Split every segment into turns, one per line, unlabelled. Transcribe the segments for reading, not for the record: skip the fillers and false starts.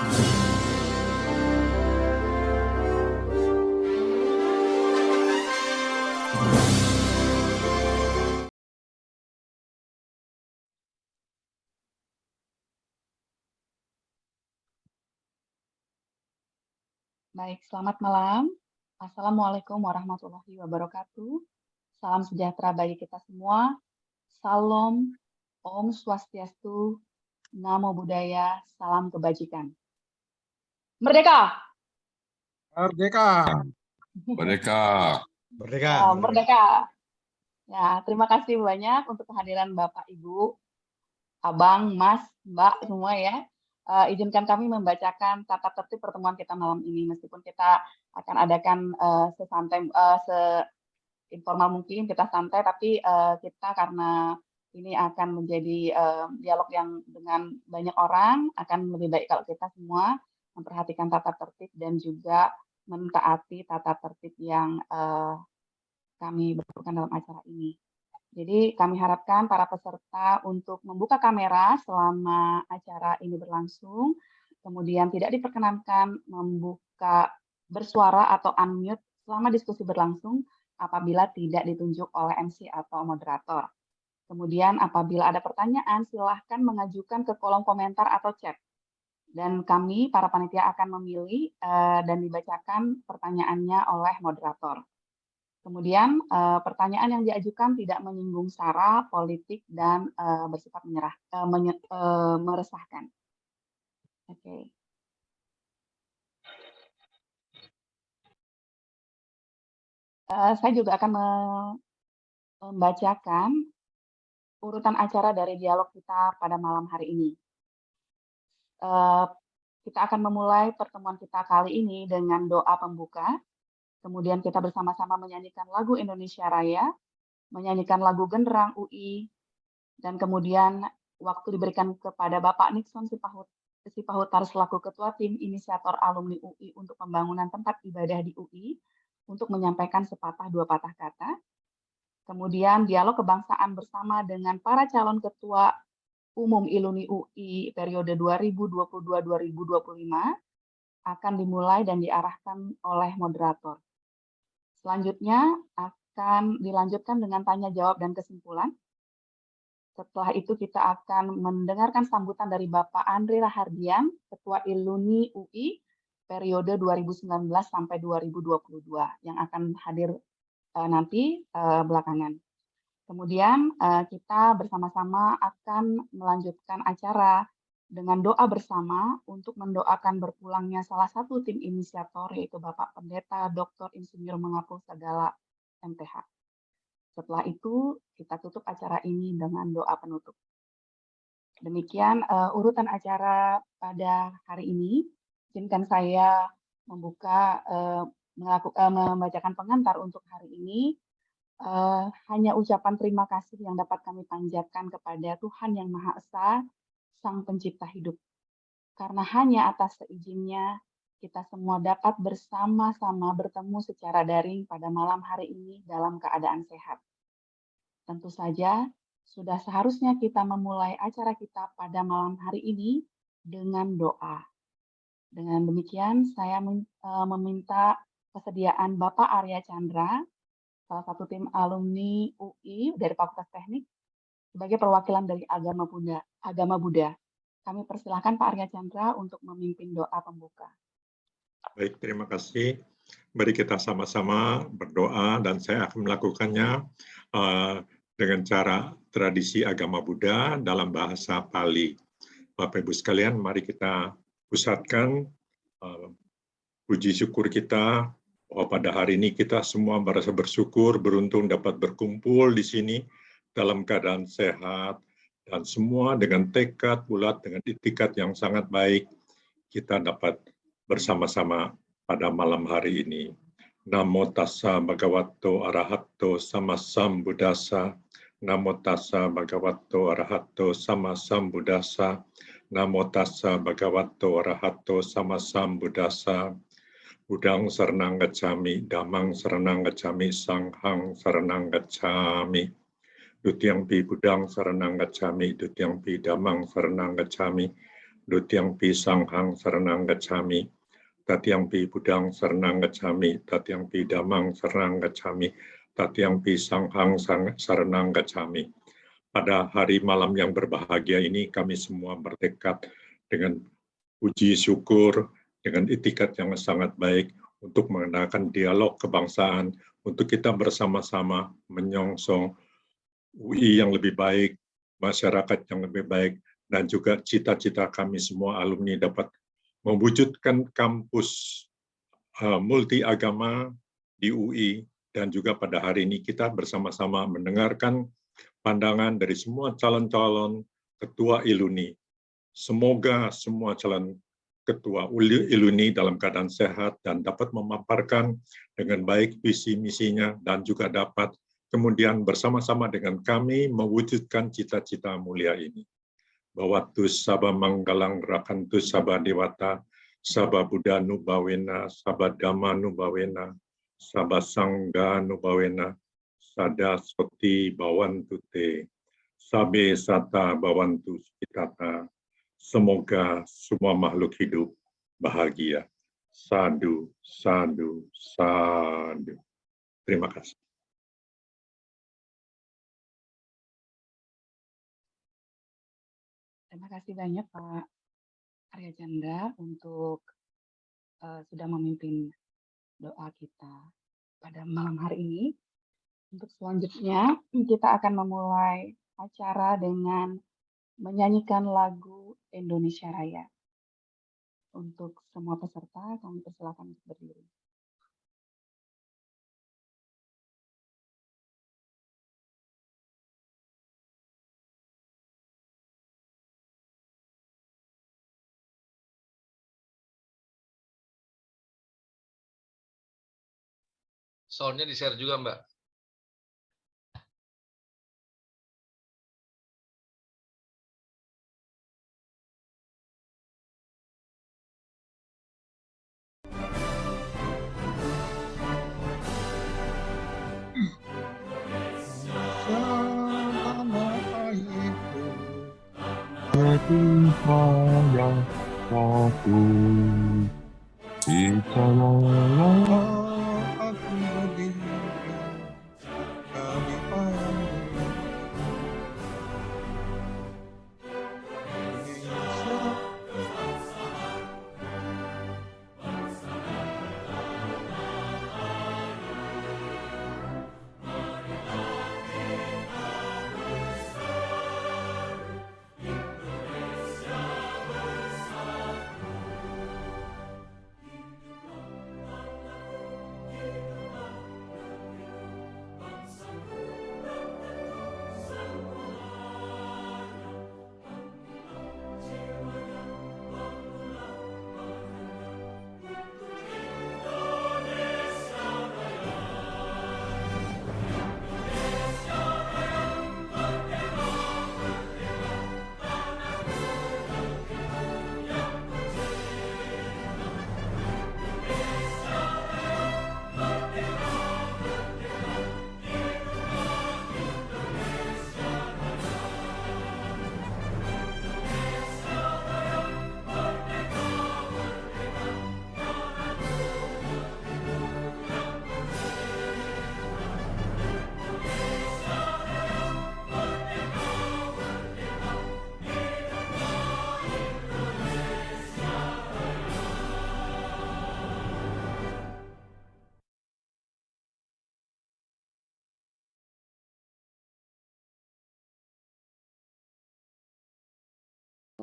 Baik, selamat malam. Assalamualaikum warahmatullahi wabarakatuh. Salam sejahtera bagi kita semua. Salam, Om Swastiastu, Namo Buddhaya, salam kebajikan. Merdeka!
Merdeka.
Merdeka.
Merdeka.
Merdeka. Ya, terima kasih banyak untuk kehadiran Bapak, Ibu, Abang, Mas, Mbak, semua ya. Izinkan kami membacakan tata tertib pertemuan kita malam ini, meskipun kita akan adakan sesantai, seinformal mungkin, kita santai, tapi kita karena ini akan menjadi dialog yang dengan banyak orang, akan lebih baik kalau kita semua memperhatikan tata tertib dan juga mentaati tata tertib yang kami berlakukan dalam acara ini. Jadi kami harapkan para peserta untuk membuka kamera selama acara ini berlangsung, kemudian tidak diperkenankan membuka bersuara atau unmute selama diskusi berlangsung apabila tidak ditunjuk oleh MC atau moderator. Kemudian apabila ada pertanyaan, silahkan mengajukan ke kolom komentar atau chat. Dan kami, para panitia akan memilih dan dibacakan pertanyaannya oleh moderator. Kemudian pertanyaan yang diajukan tidak menyinggung sara, politik, dan bersifat meresahkan. Oke. Saya juga akan membacakan urutan acara dari dialog kita pada malam hari ini. Kita akan memulai pertemuan kita kali ini dengan doa pembuka. Kemudian kita bersama-sama menyanyikan lagu Indonesia Raya, menyanyikan lagu Genderang UI, dan kemudian waktu diberikan kepada Bapak Nixon Sipahutar selaku Ketua Tim Inisiator Alumni UI untuk pembangunan tempat ibadah di UI untuk menyampaikan sepatah dua patah kata. Kemudian dialog kebangsaan bersama dengan para calon Ketua Umum Iluni UI periode 2022-2025 akan dimulai dan diarahkan oleh moderator. Selanjutnya akan dilanjutkan dengan tanya jawab dan kesimpulan. Setelah itu kita akan mendengarkan sambutan dari Bapak Andri Rahardian, Ketua Iluni UI periode 2019 sampai 2022 yang akan hadir nanti belakangan. Kemudian kita bersama-sama akan melanjutkan acara dengan doa bersama untuk mendoakan berpulangnya salah satu tim inisiator, yaitu Bapak Pendeta Dr. Insinyur Mengapul Sagala MTH. Setelah itu, kita tutup acara ini dengan doa penutup. Demikian urutan acara pada hari ini. Izinkan saya membacakan pengantar untuk hari ini. Hanya ucapan terima kasih yang dapat kami panjatkan kepada Tuhan Yang Maha Esa, Sang Pencipta hidup. Karena hanya atas seizinnya, kita semua dapat bersama-sama bertemu secara daring pada malam hari ini dalam keadaan sehat. Tentu saja, sudah seharusnya kita memulai acara kita pada malam hari ini dengan doa. Dengan demikian, saya meminta kesediaan Bapak Arya Chandra, salah satu tim alumni UI dari Fakultas Teknik, sebagai perwakilan dari agama Buddha. Kami persilahkan Pak Arya Chandra untuk memimpin doa pembuka.
Baik, terima kasih. Mari kita sama-sama berdoa dan saya akan melakukannya dengan cara tradisi agama Buddha dalam bahasa Pali. Bapak Ibu sekalian, mari kita pusatkan puji syukur kita bahwa pada hari ini kita semua merasa bersyukur, beruntung dapat berkumpul di sini dalam keadaan sehat, dan semua dengan tekad bulat, dengan itikad yang sangat baik, kita dapat bersama-sama pada malam hari ini. Namo tassa bhagavato arahato sama sambuddhassa. Namo tassa bhagavato arahato sama sambuddhassa. Namo tassa bhagavato arahato sama sambuddhassa. Budang saranang gacchami, dhammang saranang gacchami, sanghang saranang gacchami. Dutiyampi budang saranang gacchami, dutiyampi dhammang saranang gacchami, Dutyampi Sanghang Saranang Gacchami, Tatyampi Buddhang Saranang Gacchami, Tatyampi Dhammang Saranang Gacchami, Tatyampi Sanghang Saranang Gacchami. Pada hari malam yang berbahagia ini kami semua bertekad dengan puji syukur, dengan itikat yang sangat baik untuk mengadakan dialog kebangsaan, untuk kita bersama-sama menyongsong UI yang lebih baik, masyarakat yang lebih baik, dan juga cita-cita kami semua alumni dapat mewujudkan kampus multi agama di UI, dan juga pada hari ini kita bersama-sama mendengarkan pandangan dari semua calon-calon ketua ILUNI. Semoga semua calon ketua ILUNI dalam keadaan sehat dan dapat memaparkan dengan baik visi misinya, dan juga dapat kemudian bersama-sama dengan kami mewujudkan cita-cita mulia ini. Bhawatus Sabha Manggalang Rakantus Sabha Dewata, Sabha Buddha Nubawena, Sabha Dhamma Nubawena, Sabha Sangha Nubawena, Sada Soti Bawantu Te, Sabe Sata Bawantu Spitata. Semoga semua makhluk hidup bahagia. Sadu, sadu, sadu. Terima kasih.
Terima kasih banyak Pak Arya Chandra untuk sudah memimpin doa kita pada malam hari ini. Untuk selanjutnya kita akan memulai acara dengan menyanyikan lagu Indonesia Raya. Untuk semua peserta kami persilakan untuk berdiri.
Soundnya di-share juga, Mbak.
Tuhan yang satu, kita
Aku berdiri, kami panggil Indonesia.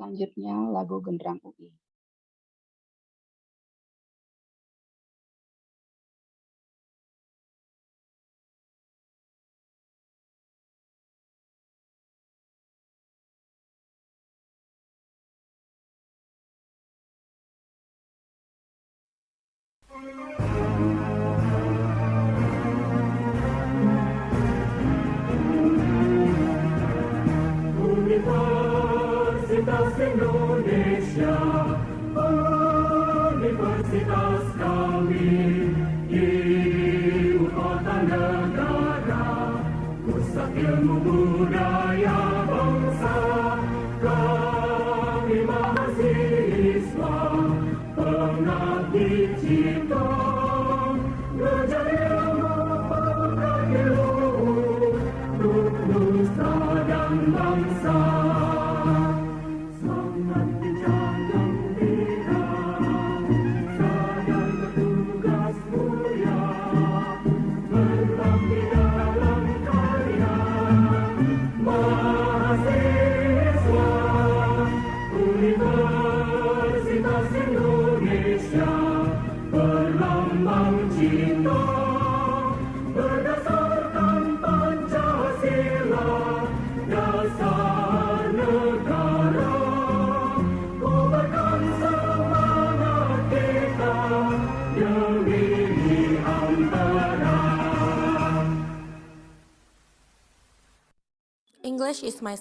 Selanjutnya lagu Genderang UI.
Universitas Indonesia English is my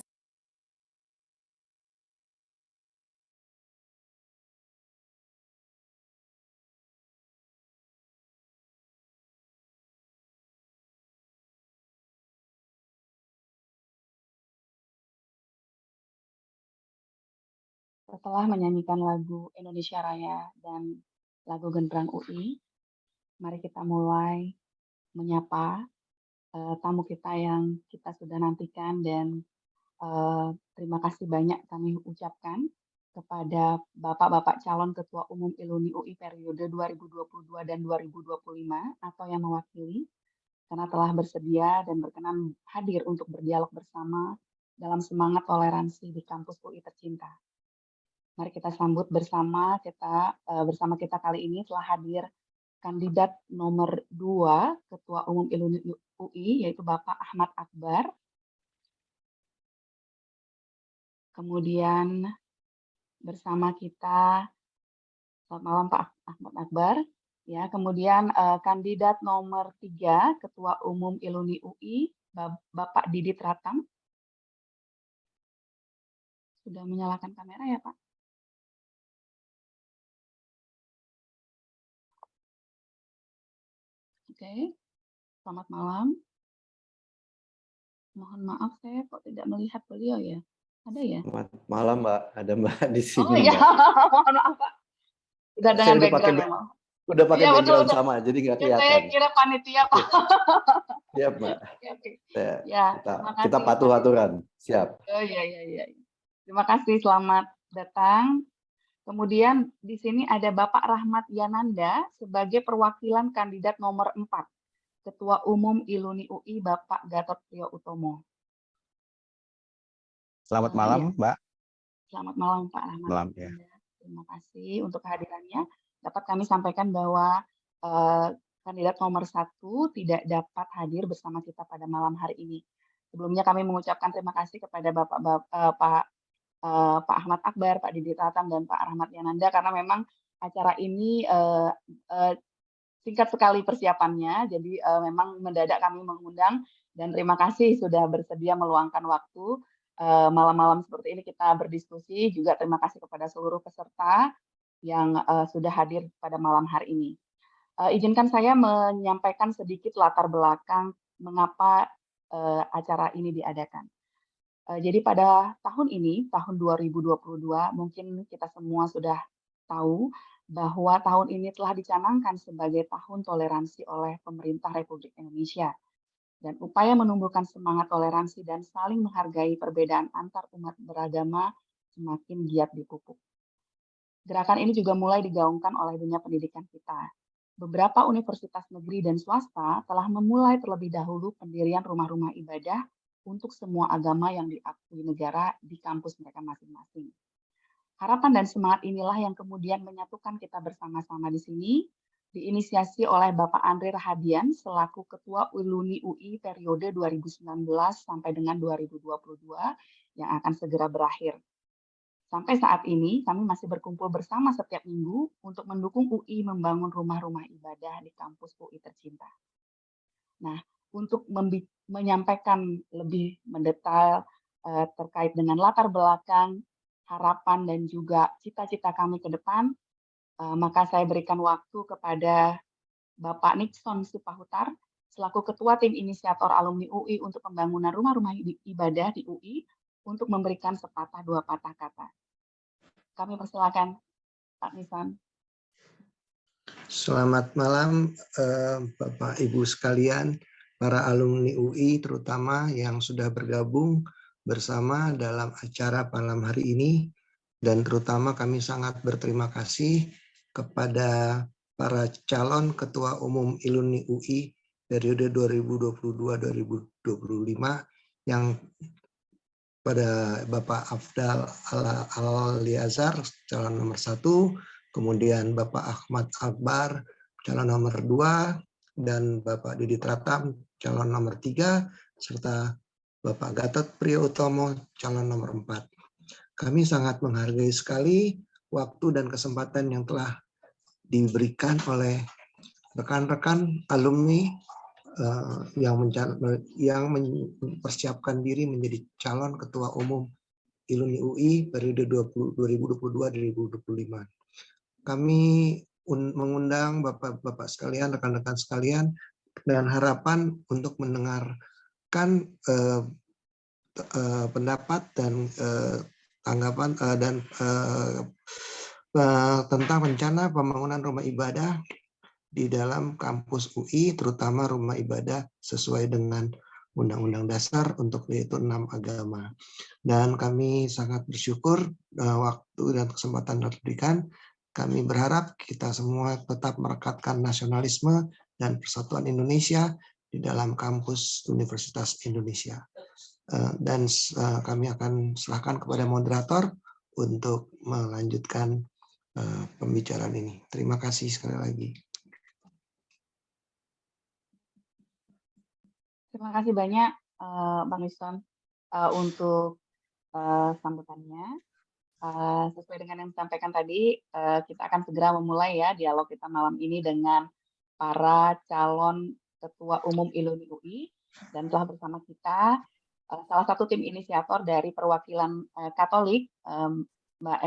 Setelah menyanyikan lagu Indonesia Raya dan lagu Genderang UI, mari kita mulai menyapa tamu kita yang kita sudah nantikan dan terima kasih banyak kami ucapkan kepada Bapak-Bapak calon Ketua Umum ILUNI UI periode 2022 dan 2025 atau yang mewakili karena telah bersedia dan berkenan hadir untuk berdialog bersama dalam semangat toleransi di kampus UI tercinta. Mari kita sambut bersama kita kali ini telah hadir kandidat nomor 2 Ketua Umum ILUNI UI yaitu Bapak Ahmad Akbar. Kemudian bersama kita, selamat malam Pak Ahmad Akbar. Ya, kemudian kandidat nomor 3 Ketua Umum ILUNI UI Bapak Didit Ratam. Sudah menyalakan kamera ya Pak? Oke, selamat malam. Mohon maaf saya kok tidak melihat beliau ya. Ada ya?
Selamat malam Mbak, ada Mbak di sini.
Oh iya,
Mbak.
mohon maaf Pak. Sudah dengan background ya, Pak?
Udah pakai
Iya,
background
betul.
sama, jadi nggak
Ya, saya
kelihatan.
kira panitia Pak.
Siap Mbak.
Oke.
Ya,
Ya, terima
kita
kasih.
patuh aturan. Siap.
Oh iya. Terima kasih, selamat datang. Kemudian di sini ada Bapak Rahmat Yananda sebagai perwakilan kandidat nomor 4, Ketua Umum ILUNI UI Bapak Gatot Trio Utomo.
Selamat malam, Mbak.
Selamat malam Pak Rahmat.
Malam, ya.
Terima kasih untuk kehadirannya. Dapat kami sampaikan bahwa kandidat nomor 1 tidak dapat hadir bersama kita pada malam hari ini. Sebelumnya kami mengucapkan terima kasih kepada Pak Ahmad Akbar, Pak Didit Ratam, dan Pak Rahmat Yananda karena memang acara ini singkat sekali persiapannya, jadi memang mendadak kami mengundang dan terima kasih sudah bersedia meluangkan waktu malam-malam seperti ini kita berdiskusi. Juga terima kasih kepada seluruh peserta yang sudah hadir pada malam hari ini. Izinkan saya menyampaikan sedikit latar belakang mengapa acara ini diadakan. Jadi pada tahun ini, tahun 2022, mungkin kita semua sudah tahu bahwa tahun ini telah dicanangkan sebagai tahun toleransi oleh pemerintah Republik Indonesia. Dan upaya menumbuhkan semangat toleransi dan saling menghargai perbedaan antar umat beragama semakin giat dipupuk. Gerakan ini juga mulai digaungkan oleh dunia pendidikan kita. Beberapa universitas negeri dan swasta telah memulai terlebih dahulu pendirian rumah-rumah ibadah untuk semua agama yang diakui negara di kampus mereka masing-masing. Harapan dan semangat inilah yang kemudian menyatukan kita bersama-sama di sini, diinisiasi oleh Bapak Andre Rahadian selaku Ketua ILUNI UI periode 2019 sampai dengan 2022 yang akan segera berakhir. Sampai saat ini, kami masih berkumpul bersama setiap minggu untuk mendukung UI membangun rumah-rumah ibadah di kampus UI tercinta. Nah, untuk menyampaikan lebih mendetail terkait dengan latar belakang, harapan, dan juga cita-cita kami ke depan, maka saya berikan waktu kepada Bapak Nixon Sipahutar, selaku Ketua Tim Inisiator Alumni UI untuk pembangunan rumah-rumah ibadah di UI, untuk memberikan sepatah dua patah kata. Kami persilakan, Pak Nixon.
Selamat malam Bapak Ibu sekalian, para alumni UI terutama yang sudah bergabung bersama dalam acara malam hari ini, dan terutama kami sangat berterima kasih kepada para calon Ketua Umum Iluni UI periode 2022-2025 yang pada Bapak Afdal Al-Liazar calon nomor 1, kemudian Bapak Ahmad Akbar calon nomor 2, dan Bapak Didi Tratam calon nomor 3, serta Bapak Gatot Priyotomo calon nomor 4. Kami sangat menghargai sekali waktu dan kesempatan yang telah diberikan oleh rekan-rekan alumni yang mempersiapkan diri menjadi calon Ketua Umum Iluni UI periode 2022-2025. Kami mengundang Bapak-Bapak sekalian, rekan-rekan sekalian, dengan harapan untuk mendengarkan pendapat dan tanggapan tentang rencana pembangunan rumah ibadah di dalam kampus UI, terutama rumah ibadah sesuai dengan Undang-Undang Dasar untuk yaitu 6 agama. Dan kami sangat bersyukur waktu dan kesempatan yang diberikan. Kami berharap kita semua tetap merekatkan nasionalisme dan persatuan Indonesia di dalam kampus Universitas Indonesia. Dan kami akan serahkan kepada moderator untuk melanjutkan pembicaraan ini. Terima kasih sekali lagi.
Terima kasih banyak Bang Liston untuk sambutannya. Sesuai dengan yang disampaikan tadi, kita akan segera memulai ya dialog kita malam ini dengan para calon Ketua Umum Iluni UI, dan telah bersama kita salah satu tim inisiator dari perwakilan Katolik, Mbak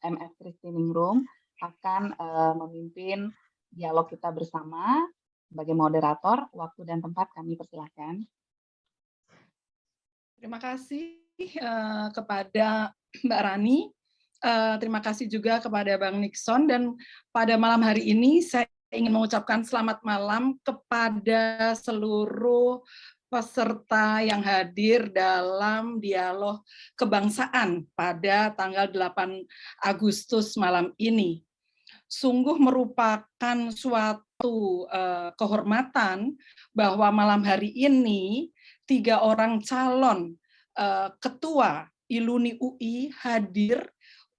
MS Kristiningrum, akan memimpin dialog kita bersama. Sebagai moderator, waktu dan tempat kami persilahkan.
Terima kasih kepada Mbak Rani, terima kasih juga kepada Bang Nixon, dan pada malam hari ini saya ingin mengucapkan selamat malam kepada seluruh peserta yang hadir dalam dialog kebangsaan pada tanggal 8 Agustus malam ini. Sungguh merupakan suatu kehormatan bahwa malam hari ini 3 orang calon ketua Iluni UI hadir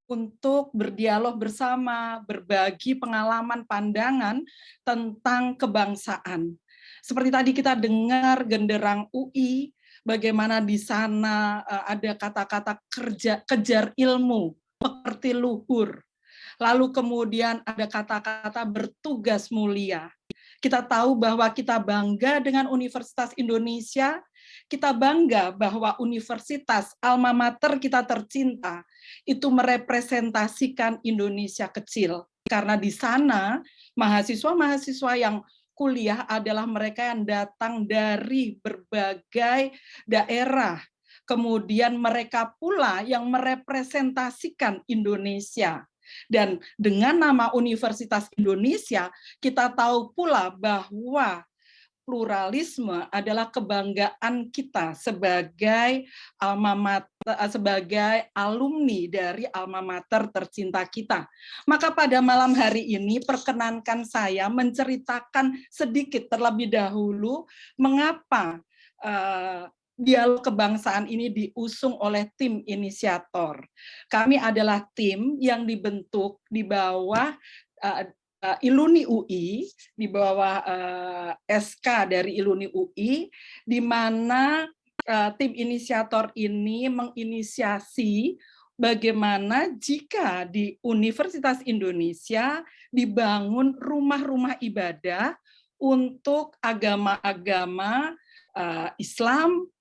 untuk berdialog bersama, berbagi pengalaman pandangan tentang kebangsaan. Seperti tadi kita dengar genderang UI, bagaimana di sana ada kata-kata kejar ilmu, pekerti luhur. Lalu kemudian ada kata-kata bertugas mulia. Kita tahu bahwa kita bangga dengan Universitas Indonesia, kita bangga bahwa Universitas Alma Mater kita tercinta itu merepresentasikan Indonesia kecil. Karena di sana mahasiswa-mahasiswa yang kuliah adalah mereka yang datang dari berbagai daerah. Kemudian mereka pula yang merepresentasikan Indonesia. Dan dengan nama Universitas Indonesia, kita tahu pula bahwa pluralisme adalah kebanggaan kita sebagai alma mater, sebagai alumni dari alma mater tercinta kita. Maka pada malam hari ini perkenankan saya menceritakan sedikit terlebih dahulu mengapa dialog kebangsaan ini diusung oleh tim inisiator. Kami adalah tim yang dibentuk di bawah Iluni UI, di bawah SK dari Iluni UI, di mana tim inisiator ini menginisiasi bagaimana jika di Universitas Indonesia dibangun rumah-rumah ibadah untuk agama-agama Islam,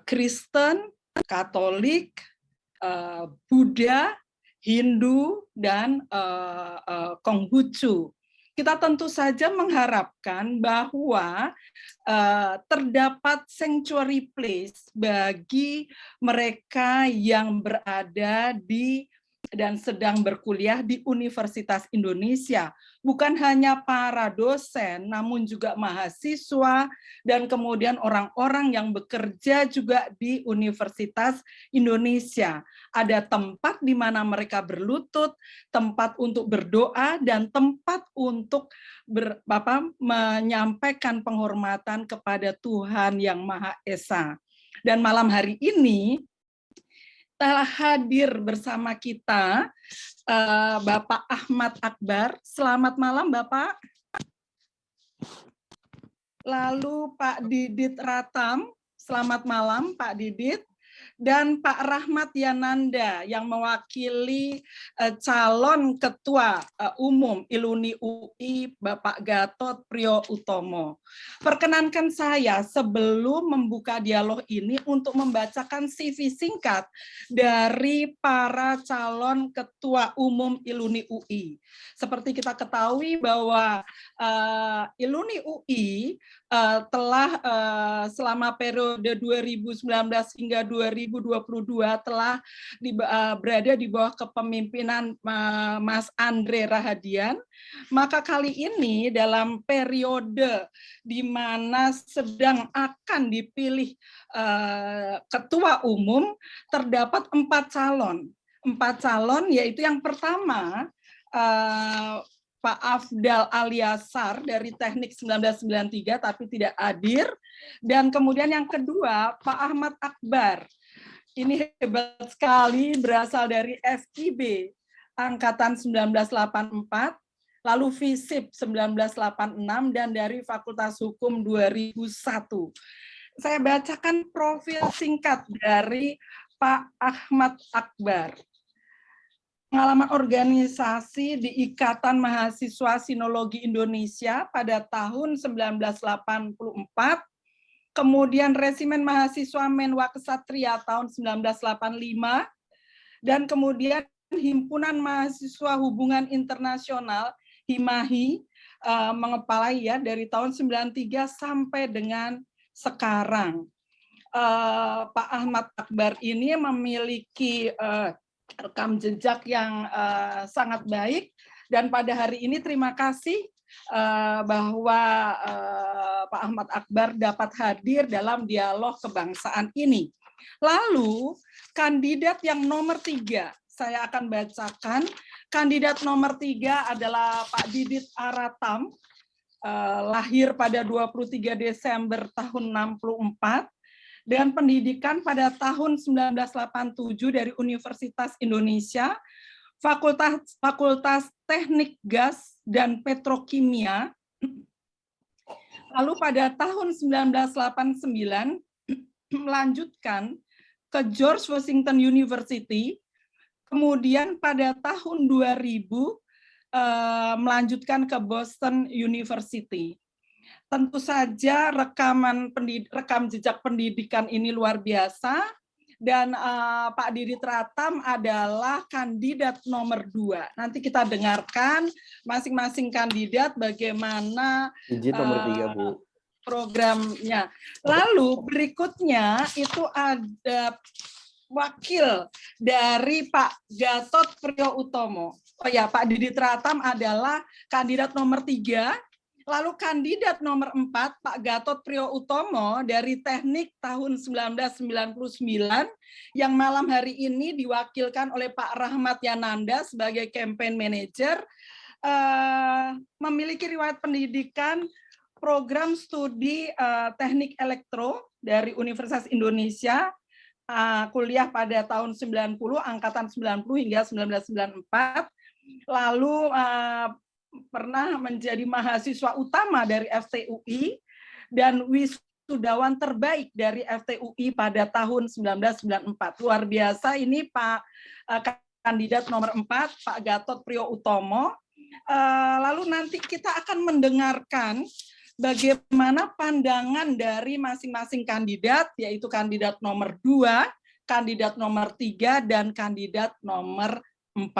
Kristen, Katolik, Buddha, Hindu, dan Konghucu. Kita tentu saja mengharapkan bahwa terdapat sanctuary place bagi mereka yang berada di dan sedang berkuliah di Universitas Indonesia. Bukan hanya para dosen, namun juga mahasiswa dan kemudian orang-orang yang bekerja juga di Universitas Indonesia. Ada tempat di mana mereka berlutut, tempat untuk berdoa, dan tempat untuk menyampaikan penghormatan kepada Tuhan yang Maha Esa. Dan malam hari ini telah hadir bersama kita Bapak Ahmad Akbar. Selamat malam Bapak. Lalu Pak Didit Ratam. Selamat malam Pak Didit. Dan Pak Rahmat Yananda yang mewakili calon Ketua Umum ILUNI UI Bapak Gatot Priyo Utomo. Perkenankan saya sebelum membuka dialog ini untuk membacakan CV singkat dari para calon Ketua Umum ILUNI UI. Seperti kita ketahui bahwa ILUNI UI telah selama periode 2019 hingga 2022 telah berada di bawah kepemimpinan Mas Andre Rahadian. Maka kali ini dalam periode di mana sedang akan dipilih ketua umum, terdapat 4 calon. 4 calon, yaitu yang pertama Pak Afdal Aliasar dari Teknik 1993 tapi tidak hadir. Dan kemudian yang kedua Pak Ahmad Akbar. Ini hebat sekali, berasal dari FIB Angkatan 1984, lalu FISIP 1986, dan dari Fakultas Hukum 2001. Saya bacakan profil singkat dari Pak Ahmad Akbar. Pengalaman organisasi di Ikatan Mahasiswa Sinologi Indonesia pada tahun 1984, kemudian Resimen Mahasiswa Menwa Kesatria tahun 1985, dan kemudian Himpunan Mahasiswa Hubungan Internasional HIMAHI mengepalai ya dari tahun 93 sampai dengan sekarang. Pak Ahmad Akbar ini memiliki rekam jejak yang sangat baik, dan pada hari ini terima kasih bahwa Pak Ahmad Akbar dapat hadir dalam dialog kebangsaan ini. Lalu kandidat yang nomor 3, saya akan bacakan. Kandidat nomor 3 adalah Pak Didit Aratam, lahir pada 23 Desember tahun 64, dengan pendidikan pada tahun 1987 dari Universitas Indonesia, Fakultas Teknik Gas dan Petrokimia. Lalu pada tahun 1989 melanjutkan ke George Washington University, kemudian pada tahun 2000 melanjutkan ke Boston University. Tentu saja rekam jejak pendidikan ini luar biasa, dan Pak Didit Ratam adalah kandidat nomor 2. Nanti kita dengarkan masing-masing kandidat bagaimana
nomor 3, Bu.
Programnya. Lalu berikutnya itu ada wakil dari Pak Gatot Priyo Utomo. Oh ya, Pak Didit Ratam adalah kandidat nomor 3. Lalu kandidat nomor 4, Pak Gatot Priyo Utomo dari Teknik tahun 1999, yang malam hari ini diwakilkan oleh Pak Rahmat Yananda sebagai campaign manager, memiliki riwayat pendidikan program studi teknik elektro dari Universitas Indonesia, kuliah pada tahun 90, angkatan 90 hingga 1994, lalu pernah menjadi mahasiswa utama dari FTUI dan wisudawan terbaik dari FTUI pada tahun 1994. Luar biasa ini Pak kandidat nomor 4, Pak Gatot Priyo Utomo. Lalu nanti kita akan mendengarkan bagaimana pandangan dari masing-masing kandidat, yaitu kandidat nomor 2, kandidat nomor 3, dan kandidat nomor 4.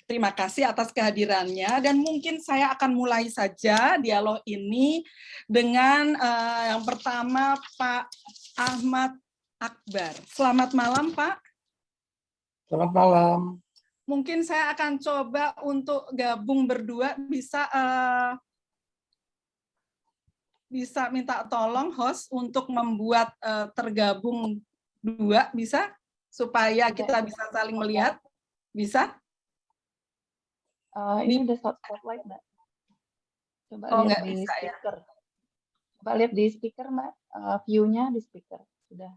Terima kasih atas kehadirannya, dan mungkin saya akan mulai saja dialog ini dengan yang pertama Pak Ahmad Akbar. Selamat malam, Pak.
Selamat malam.
Mungkin saya akan coba untuk gabung berdua, bisa minta tolong host untuk membuat tergabung dua, bisa? Supaya kita bisa saling melihat, bisa?
Ini udah spotlight, Mbak. Coba
Oh,
lihat
nggak
di
bisa ya?
speaker. Coba lihat di speaker, Mbak. View-nya di speaker. Sudah.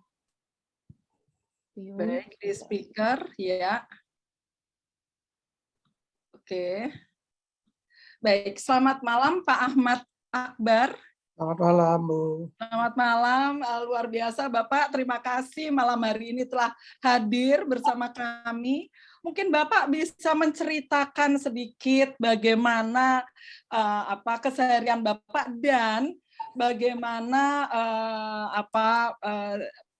View.
Baik, di speaker, ya. Oke. Baik, selamat malam Pak Ahmad Akbar.
Selamat malam, Bu.
Selamat malam, luar biasa Bapak. Terima kasih malam hari ini telah hadir bersama kami. Mungkin Bapak bisa menceritakan sedikit bagaimana keseharian Bapak dan bagaimana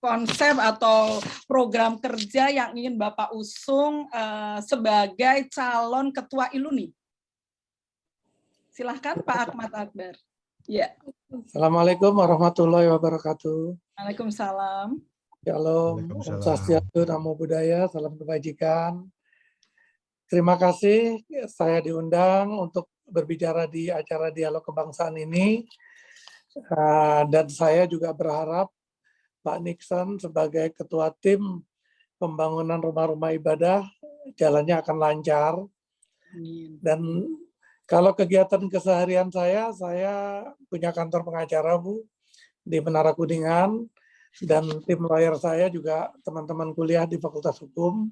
konsep atau program kerja yang ingin Bapak usung sebagai calon ketua ILUNI. Silahkan Pak Ahmad Akbar. Ya.
Assalamualaikum warahmatullahi wabarakatuh.
Waalaikumsalam.
Shalom, Om Swastiastu, Namo Buddhaya, salam kebajikan. Terima kasih saya diundang untuk berbicara di acara Dialog Kebangsaan ini. Dan saya juga berharap Pak Nixon sebagai ketua tim pembangunan rumah-rumah ibadah jalannya akan lancar. Dan kalau kegiatan keseharian saya punya kantor pengacara, Bu, di Menara Kuningan, dan tim lawyer saya juga teman-teman kuliah di Fakultas Hukum.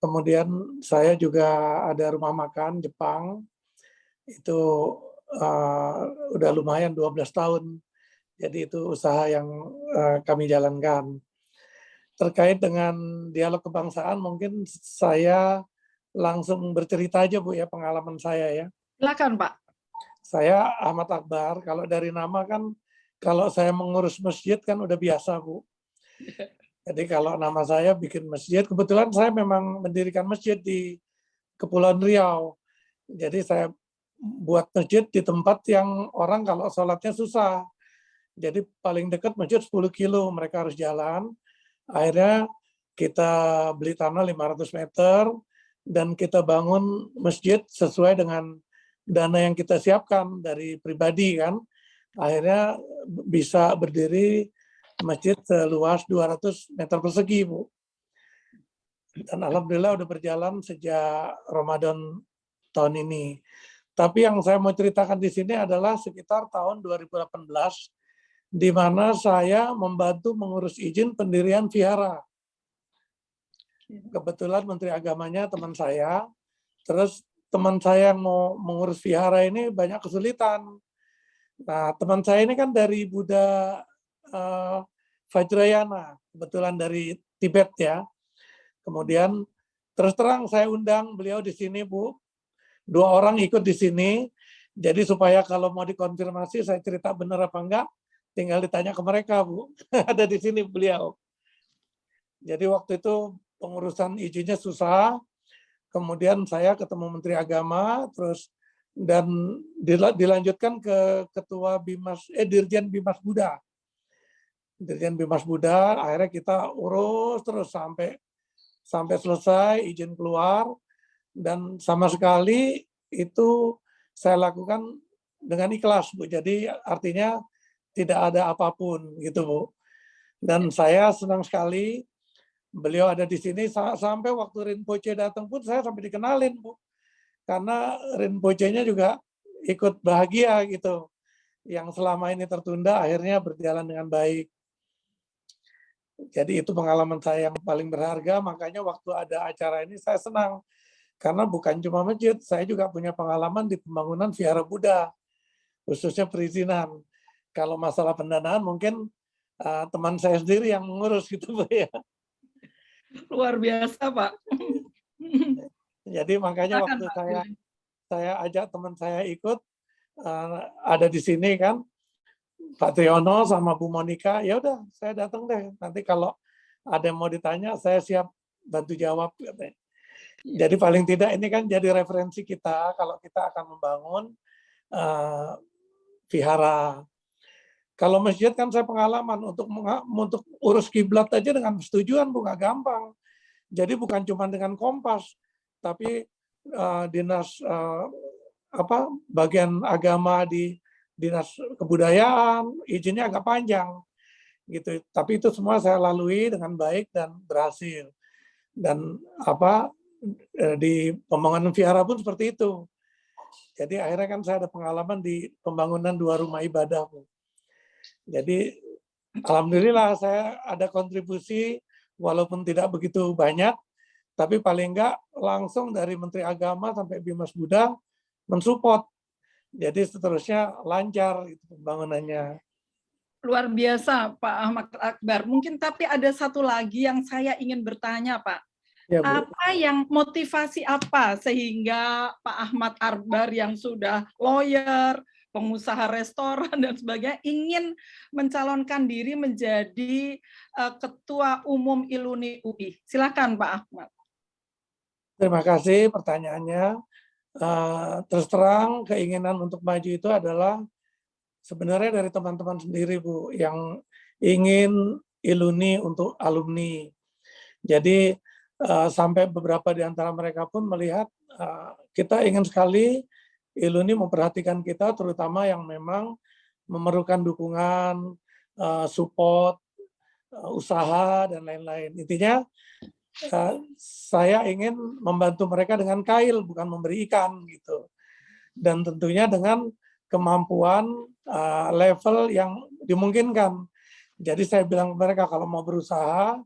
Kemudian saya juga ada rumah makan Jepang, itu udah lumayan 12 tahun. Jadi itu usaha yang kami jalankan. Terkait dengan dialog kebangsaan, mungkin saya langsung bercerita aja, Bu, ya, pengalaman saya ya.
Silakan, Pak.
Saya Ahmad Akbar. Kalau dari nama kan, kalau saya mengurus masjid kan udah biasa, Bu. Jadi kalau nama saya bikin masjid, kebetulan saya memang mendirikan masjid di Kepulauan Riau. Jadi saya buat masjid di tempat yang orang kalau sholatnya susah. Jadi paling dekat masjid 10 kilo, mereka harus jalan. Akhirnya kita beli tanah 500 meter, dan kita bangun masjid sesuai dengan dana yang kita siapkan dari pribadi kan. Akhirnya bisa berdiri masjid seluas 200 meter persegi, Bu. Dan alhamdulillah udah berjalan sejak Ramadan tahun ini. Tapi yang saya mau ceritakan di sini adalah sekitar tahun 2018, di mana saya membantu mengurus izin pendirian vihara. Kebetulan Menteri Agamanya teman saya, terus teman saya yang mau mengurus vihara ini banyak kesulitan. Nah, teman saya ini kan dari Buddha Vajrayana, kebetulan dari Tibet ya. Kemudian terus terang saya undang beliau di sini, Bu. 2 orang ikut di sini. Jadi supaya kalau mau dikonfirmasi saya cerita benar apa enggak, tinggal ditanya ke mereka, Bu. Ada di sini beliau. Jadi waktu itu pengurusan izinnya susah. Kemudian saya ketemu Menteri Agama, terus dan dilanjutkan ke Ketua Dirjen Bimas Buddha. Dirjen Bimas Buddha, akhirnya kita urus terus sampai selesai, izin keluar, dan sama sekali itu saya lakukan dengan ikhlas, Bu. Jadi artinya tidak ada apapun gitu, Bu. Dan saya senang sekali beliau ada di sini sampai waktu Rinpoche datang pun saya sampai dikenalin, Bu. Karena Rinpoche-nya juga ikut bahagia gitu. Yang selama ini tertunda akhirnya berjalan dengan baik. Jadi itu pengalaman saya yang paling berharga, makanya waktu ada acara ini saya senang. Karena bukan cuma masjid, saya juga punya pengalaman di pembangunan vihara Buddha, khususnya perizinan. Kalau masalah pendanaan mungkin teman saya sendiri yang mengurus gitu, Bu, ya.
Luar biasa, Pak.
Jadi makanya waktu saya ajak teman saya ikut, ada di sini kan, Pak Triyono sama Bu Monika, ya udah saya datang deh. Nanti kalau ada yang mau ditanya, saya siap bantu jawab. Katanya. Jadi paling tidak ini kan jadi referensi kita kalau kita akan membangun vihara. Kalau masjid kan saya pengalaman untuk urus kiblat aja dengan persetujuan, Bu, nggak gampang. Jadi bukan cuma dengan kompas, tapi dinas bagian agama di dinas kebudayaan izinnya agak panjang gitu. Tapi itu semua saya lalui dengan baik dan berhasil. Dan di pembangunan vihara pun seperti itu. Jadi akhirnya kan saya ada pengalaman di pembangunan 2 rumah ibadah. Jadi alhamdulillah saya ada kontribusi walaupun tidak begitu banyak, tapi paling enggak langsung dari Menteri Agama sampai Bimas Buddha mensupport. Jadi seterusnya lancar itu pembangunannya.
Luar biasa Pak Ahmad Akbar. Mungkin tapi ada satu lagi yang saya ingin bertanya Pak.
Ya, Bu.
Apa yang motivasi apa sehingga Pak Ahmad Akbar yang sudah lawyer, pengusaha restoran dan sebagainya ingin mencalonkan diri menjadi Ketua Umum ILUNI UI? Silakan Pak Ahmad.
Terima kasih pertanyaannya. Terus terang keinginan untuk maju itu adalah sebenarnya dari teman-teman sendiri, Bu, yang ingin ILUNI untuk alumni. Jadi sampai beberapa di antara mereka pun melihat kita ingin sekali ILUNI memperhatikan kita, terutama yang memang memerlukan dukungan, support, usaha, dan lain-lain. Intinya saya ingin membantu mereka dengan kail, bukan memberi ikan gitu. Dan tentunya dengan kemampuan level yang dimungkinkan. Jadi saya bilang ke mereka kalau mau berusaha,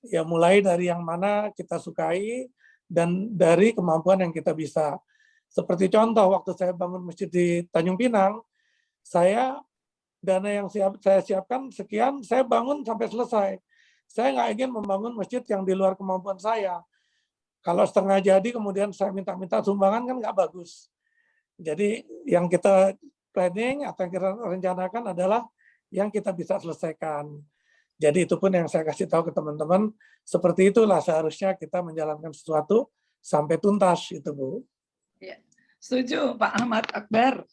ya mulai dari yang mana kita sukai dan dari kemampuan yang kita bisa. Seperti contoh waktu saya bangun masjid di Tanjung Pinang, saya dana yang saya siapkan sekian, saya bangun sampai selesai. Saya nggak ingin membangun masjid yang di luar kemampuan saya. Kalau setengah jadi kemudian saya minta sumbangan kan nggak bagus. Jadi yang kita planning atau yang kita rencanakan adalah yang kita bisa selesaikan. Jadi itu pun yang saya kasih tahu ke teman-teman, seperti itulah seharusnya kita menjalankan sesuatu sampai tuntas itu, Bu.
Ya, setuju Pak Ahmad Akbar.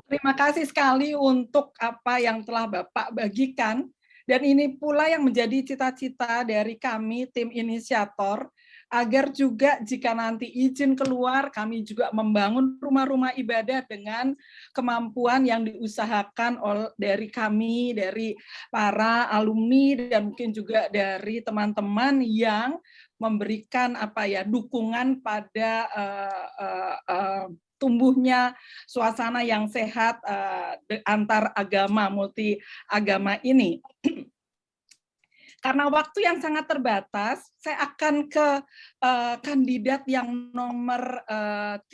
Terima kasih sekali untuk apa yang telah Bapak bagikan. Dan ini pula yang menjadi cita-cita dari kami, tim inisiator, agar juga jika nanti izin keluar, kami juga membangun rumah-rumah ibadah dengan kemampuan yang diusahakan dari kami, dari para alumni, dan mungkin juga dari teman-teman yang memberikan dukungan pada tumbuhnya suasana yang sehat antar agama, multi agama ini. Karena waktu yang sangat terbatas, saya akan ke kandidat yang nomor 3.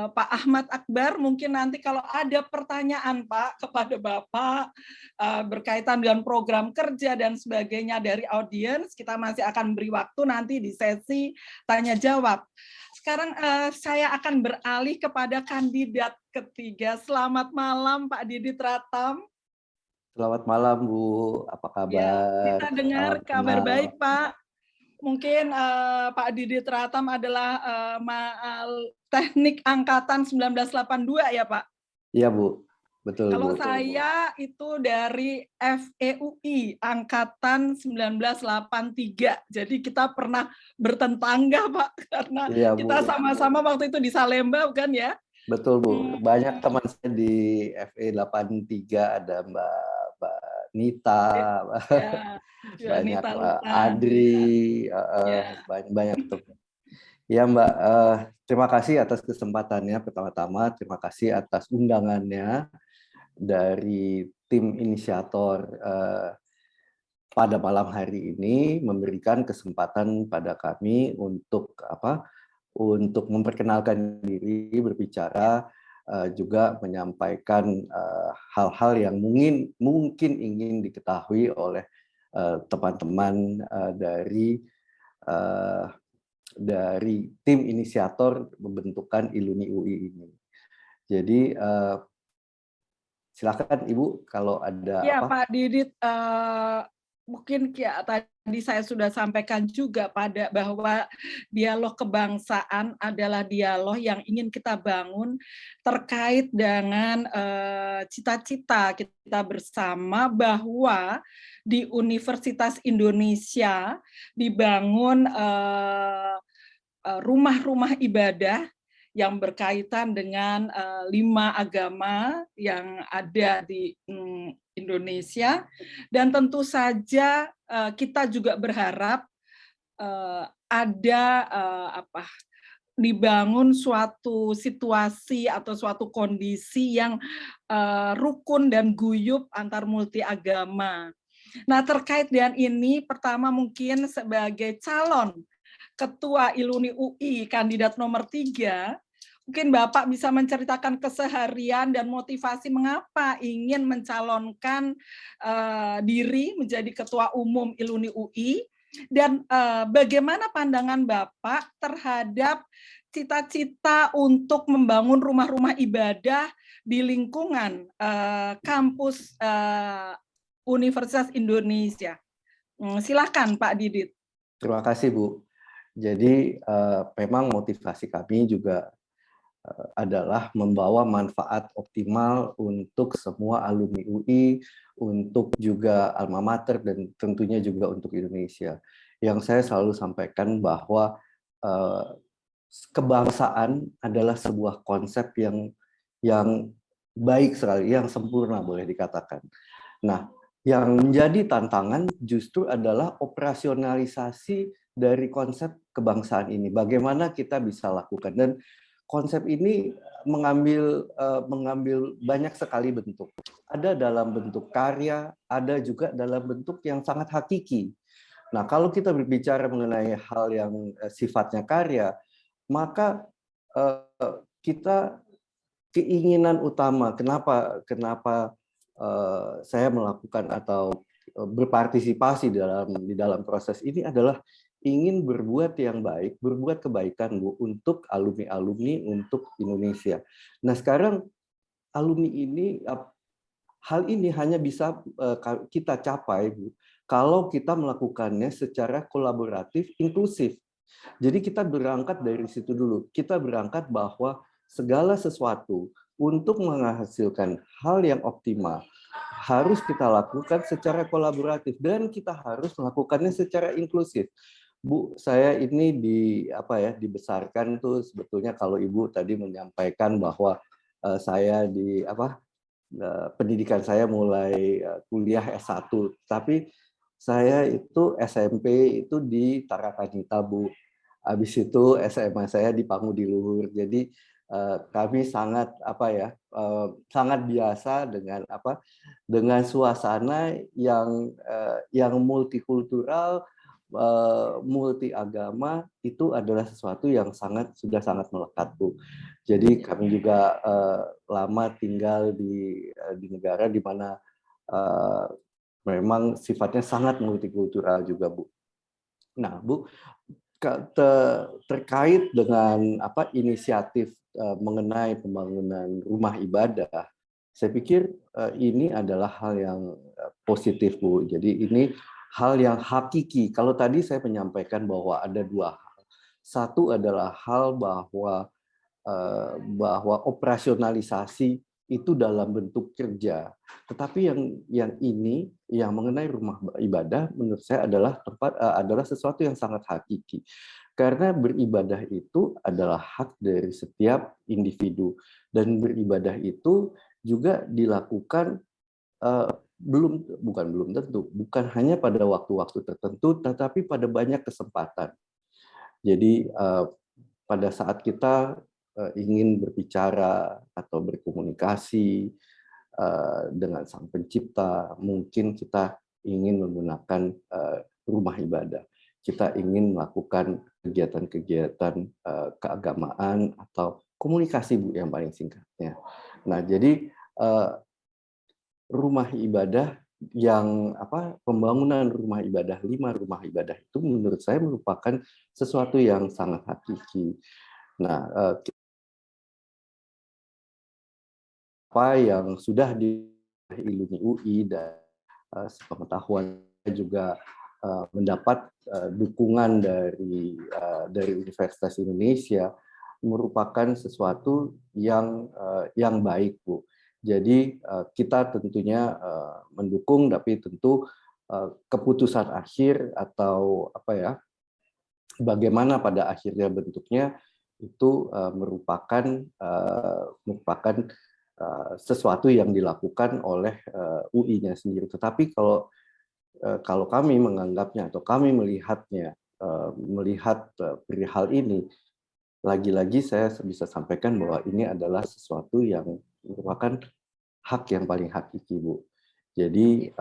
Pak Ahmad Akbar, mungkin nanti kalau ada pertanyaan Pak kepada Bapak berkaitan dengan program kerja dan sebagainya dari audiens, kita masih akan beri waktu nanti di sesi tanya jawab. Sekarang saya akan beralih kepada kandidat ketiga. Selamat malam Pak Didit Ratam.
Selamat malam Bu, apa kabar?
Ya, kita dengar kabar baik Pak. Mungkin Pak Didit Ratam adalah teknik angkatan 1982 ya Pak?
Iya Bu, betul.
Kalau
Bu,
saya
betul, Bu.
itu dari FEUI angkatan 1983. Jadi kita pernah bertetangga Pak, karena
Iya,
kita sama-sama waktu itu di Salemba bukan ya?
Betul Bu, banyak teman saya di FE 83, ada Mbak Nita,
Ya,
banyak
Nita
Mbak
Lutan,
Adri,
ya.
banyak teman. Ya Mbak, terima kasih atas kesempatannya. Pertama-tama terima kasih atas undangannya dari tim inisiator pada malam hari ini, memberikan kesempatan pada kami untuk untuk memperkenalkan diri, berbicara, juga menyampaikan hal-hal yang mungkin ingin diketahui oleh teman-teman dari tim inisiator pembentukan ILUNI UI ini. Jadi silakan Ibu kalau ada
ya,
apa.
Pak Didit, mungkin ya, tadi saya sudah sampaikan juga bahwa dialog kebangsaan adalah dialog yang ingin kita bangun terkait dengan cita-cita kita bersama bahwa di Universitas Indonesia dibangun rumah-rumah ibadah yang berkaitan dengan 5 agama yang ada di Indonesia, dan tentu saja kita juga berharap ada dibangun suatu situasi atau suatu kondisi yang rukun dan guyup antar multi agama. Nah, terkait dengan ini, pertama mungkin sebagai calon Ketua Iluni UI kandidat nomor 3, mungkin Bapak bisa menceritakan keseharian dan motivasi mengapa ingin mencalonkan diri menjadi Ketua Umum Iluni UI, dan bagaimana pandangan Bapak terhadap cita-cita untuk membangun rumah-rumah ibadah di lingkungan kampus Universitas Indonesia. Silakan Pak Didit.
Terima kasih Bu. Jadi memang motivasi kami juga adalah membawa manfaat optimal untuk semua alumni UI, untuk juga alma mater, dan tentunya juga untuk Indonesia. Yang saya selalu sampaikan bahwa kebangsaan adalah sebuah konsep yang baik sekali, yang sempurna boleh dikatakan. Nah, yang menjadi tantangan justru adalah operasionalisasi dari konsep kebangsaan ini. Bagaimana kita bisa lakukan, dan konsep ini mengambil banyak sekali bentuk. Ada dalam bentuk karya, ada juga dalam bentuk yang sangat hakiki. Nah, kalau kita berbicara mengenai hal yang sifatnya karya, maka kita keinginan utama kenapa saya melakukan atau berpartisipasi di dalam proses ini adalah ingin berbuat yang baik, berbuat kebaikan Bu, untuk alumni-alumni, untuk Indonesia. Nah, sekarang alumni ini, hal ini hanya bisa kita capai Bu, kalau kita melakukannya secara kolaboratif, inklusif. Jadi kita berangkat dari situ dulu. Kita berangkat bahwa segala sesuatu untuk menghasilkan hal yang optimal harus kita lakukan secara kolaboratif, dan kita harus melakukannya secara inklusif. Bu, saya ini dibesarkan tuh sebetulnya, kalau Ibu tadi menyampaikan bahwa saya pendidikan saya mulai kuliah S1, tapi saya itu SMP itu di Tarakanita Bu. Habis itu SMA saya di Pangudi Luhur. Jadi kami sangat sangat biasa dengan suasana yang multikultural, multi agama. Itu adalah sesuatu yang sudah sangat melekat Bu. Jadi kami juga lama tinggal di negara di mana memang sifatnya sangat multikultural juga Bu. Nah Bu, terkait dengan inisiatif mengenai pembangunan rumah ibadah, saya pikir ini adalah hal yang positif Bu. Jadi ini hal yang hakiki. Kalau tadi saya menyampaikan bahwa ada 2 hal. Satu adalah hal bahwa operasionalisasi itu dalam bentuk kerja. Tetapi yang ini, yang mengenai rumah ibadah, menurut saya adalah sesuatu yang sangat hakiki. Karena beribadah itu adalah hak dari setiap individu, dan beribadah itu juga dilakukan bukan hanya pada waktu-waktu tertentu, tetapi pada banyak kesempatan. Jadi pada saat kita ingin berbicara atau berkomunikasi dengan Sang Pencipta, mungkin kita ingin menggunakan rumah ibadah. Kita ingin melakukan kegiatan-kegiatan keagamaan atau komunikasi Bu, yang paling singkatnya. Nah, jadi rumah ibadah pembangunan rumah ibadah, 5 rumah ibadah itu menurut saya merupakan sesuatu yang sangat hakiki. Nah, apa yang sudah di Iluni UI dan sepengetahuan juga mendapat dukungan dari Universitas Indonesia merupakan sesuatu yang baik Bu. Jadi kita tentunya mendukung, tapi tentu keputusan akhir atau bagaimana pada akhirnya bentuknya itu merupakan sesuatu yang dilakukan oleh UI-nya sendiri. Tetapi kalau kami menganggapnya atau kami melihatnya, melihat perihal ini, lagi-lagi saya bisa sampaikan bahwa ini adalah sesuatu yang merupakan hak yang paling hakiki, Bu. Jadi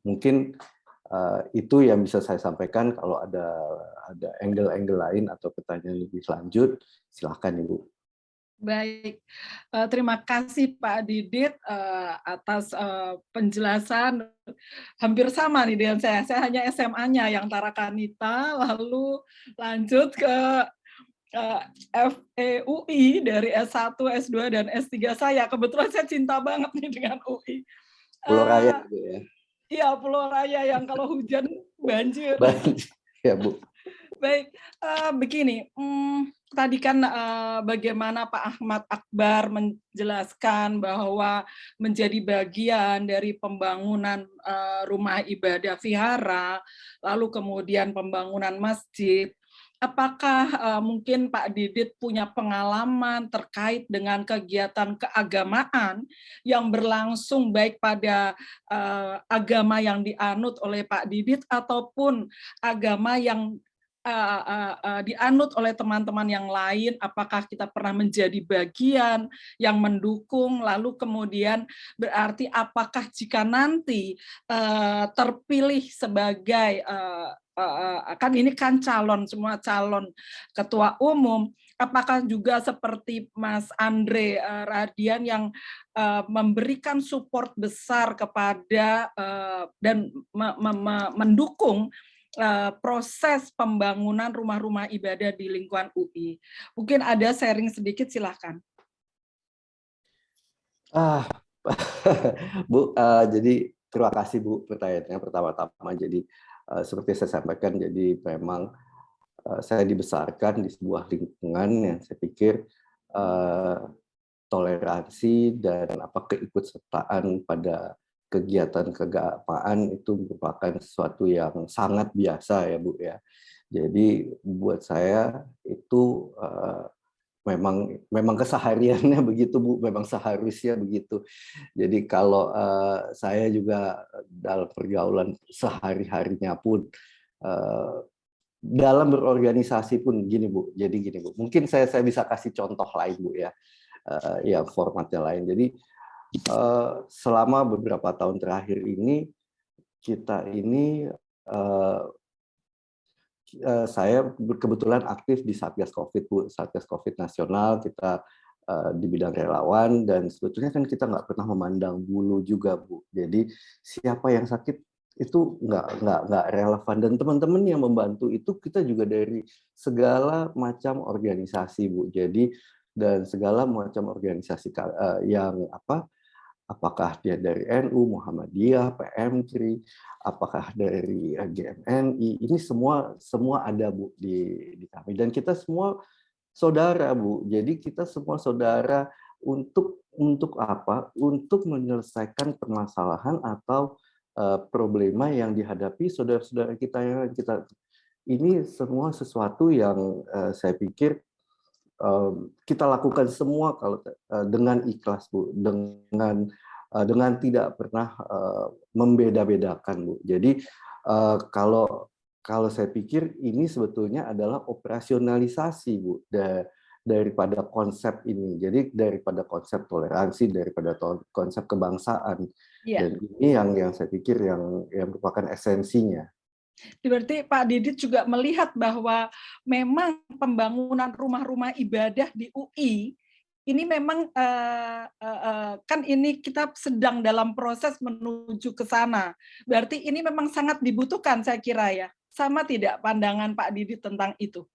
mungkin itu yang bisa saya sampaikan. Kalau ada angle-angle lain atau pertanyaan lebih lanjut, silakan Ibu.
Baik, terima kasih Pak Didit atas penjelasan. Hampir sama nih dengan saya hanya SMA-nya yang Tarakanita, lalu lanjut ke FEUI dari S1, S2, dan S3 saya. Kebetulan saya cinta banget nih dengan UI.
Pulau Raya gitu ya.
Iya, Pulau Raya yang kalau hujan banjir.
Ya, Bu.
Baik, begini, tadi kan bagaimana Pak Ahmad Akbar menjelaskan bahwa menjadi bagian dari pembangunan rumah ibadah vihara, lalu kemudian pembangunan masjid. Apakah mungkin Pak Didit punya pengalaman terkait dengan kegiatan keagamaan yang berlangsung baik pada agama yang dianut oleh Pak Didit ataupun agama yang dianut oleh teman-teman yang lain? Apakah kita pernah menjadi bagian yang mendukung, lalu kemudian berarti apakah jika nanti terpilih sebagai kan ini kan semua calon ketua umum, apakah juga seperti Mas Andre Radian yang memberikan support besar kepada dan mendukung proses pembangunan rumah-rumah ibadah di lingkungan UI? Mungkin ada sharing sedikit, silahkan.
Bu, jadi terima kasih Bu pertanyaannya pertama-tama. Jadi seperti saya sampaikan, jadi memang saya dibesarkan di sebuah lingkungan yang saya pikir toleransi dan keikutsertaan pada kegiatan keagamaan itu merupakan sesuatu yang sangat biasa ya Bu ya. Jadi buat saya itu memang kesehariannya begitu Bu, memang seharusnya begitu. Jadi kalau saya juga dalam pergaulan sehari-harinya pun dalam berorganisasi pun gini Bu. Jadi gini Bu, mungkin saya bisa kasih contoh lain Bu ya, yang formatnya lain. Jadi selama beberapa tahun terakhir ini kita ini saya kebetulan aktif di Satgas Covid Bu, Satgas Covid nasional. Kita di bidang relawan, dan sebetulnya kan kita nggak pernah memandang bulu juga Bu. Jadi siapa yang sakit itu nggak relevan, dan teman-teman yang membantu itu kita juga dari segala macam organisasi Bu. Jadi dan segala macam organisasi yang apakah dia dari NU, Muhammadiyah, PMKRI, apakah dari GMNI, ini semua ada Bu di kami, dan kita semua saudara Bu. Jadi kita semua saudara untuk apa? Untuk menyelesaikan permasalahan atau problema yang dihadapi saudara-saudara kita yang ini semua sesuatu yang saya pikir kita lakukan semua kalau dengan ikhlas Bu, dengan tidak pernah membeda-bedakan Bu. Jadi kalau saya pikir ini sebetulnya adalah operasionalisasi Bu daripada konsep ini. Jadi daripada konsep toleransi, daripada konsep kebangsaan. Dan ini yang saya pikir yang merupakan esensinya.
Berarti Pak Didit juga melihat bahwa memang pembangunan rumah-rumah ibadah di UI ini memang kan ini kita sedang dalam proses menuju ke sana. Berarti ini memang sangat dibutuhkan, saya kira ya. Sama tidak pandangan Pak Didit tentang itu?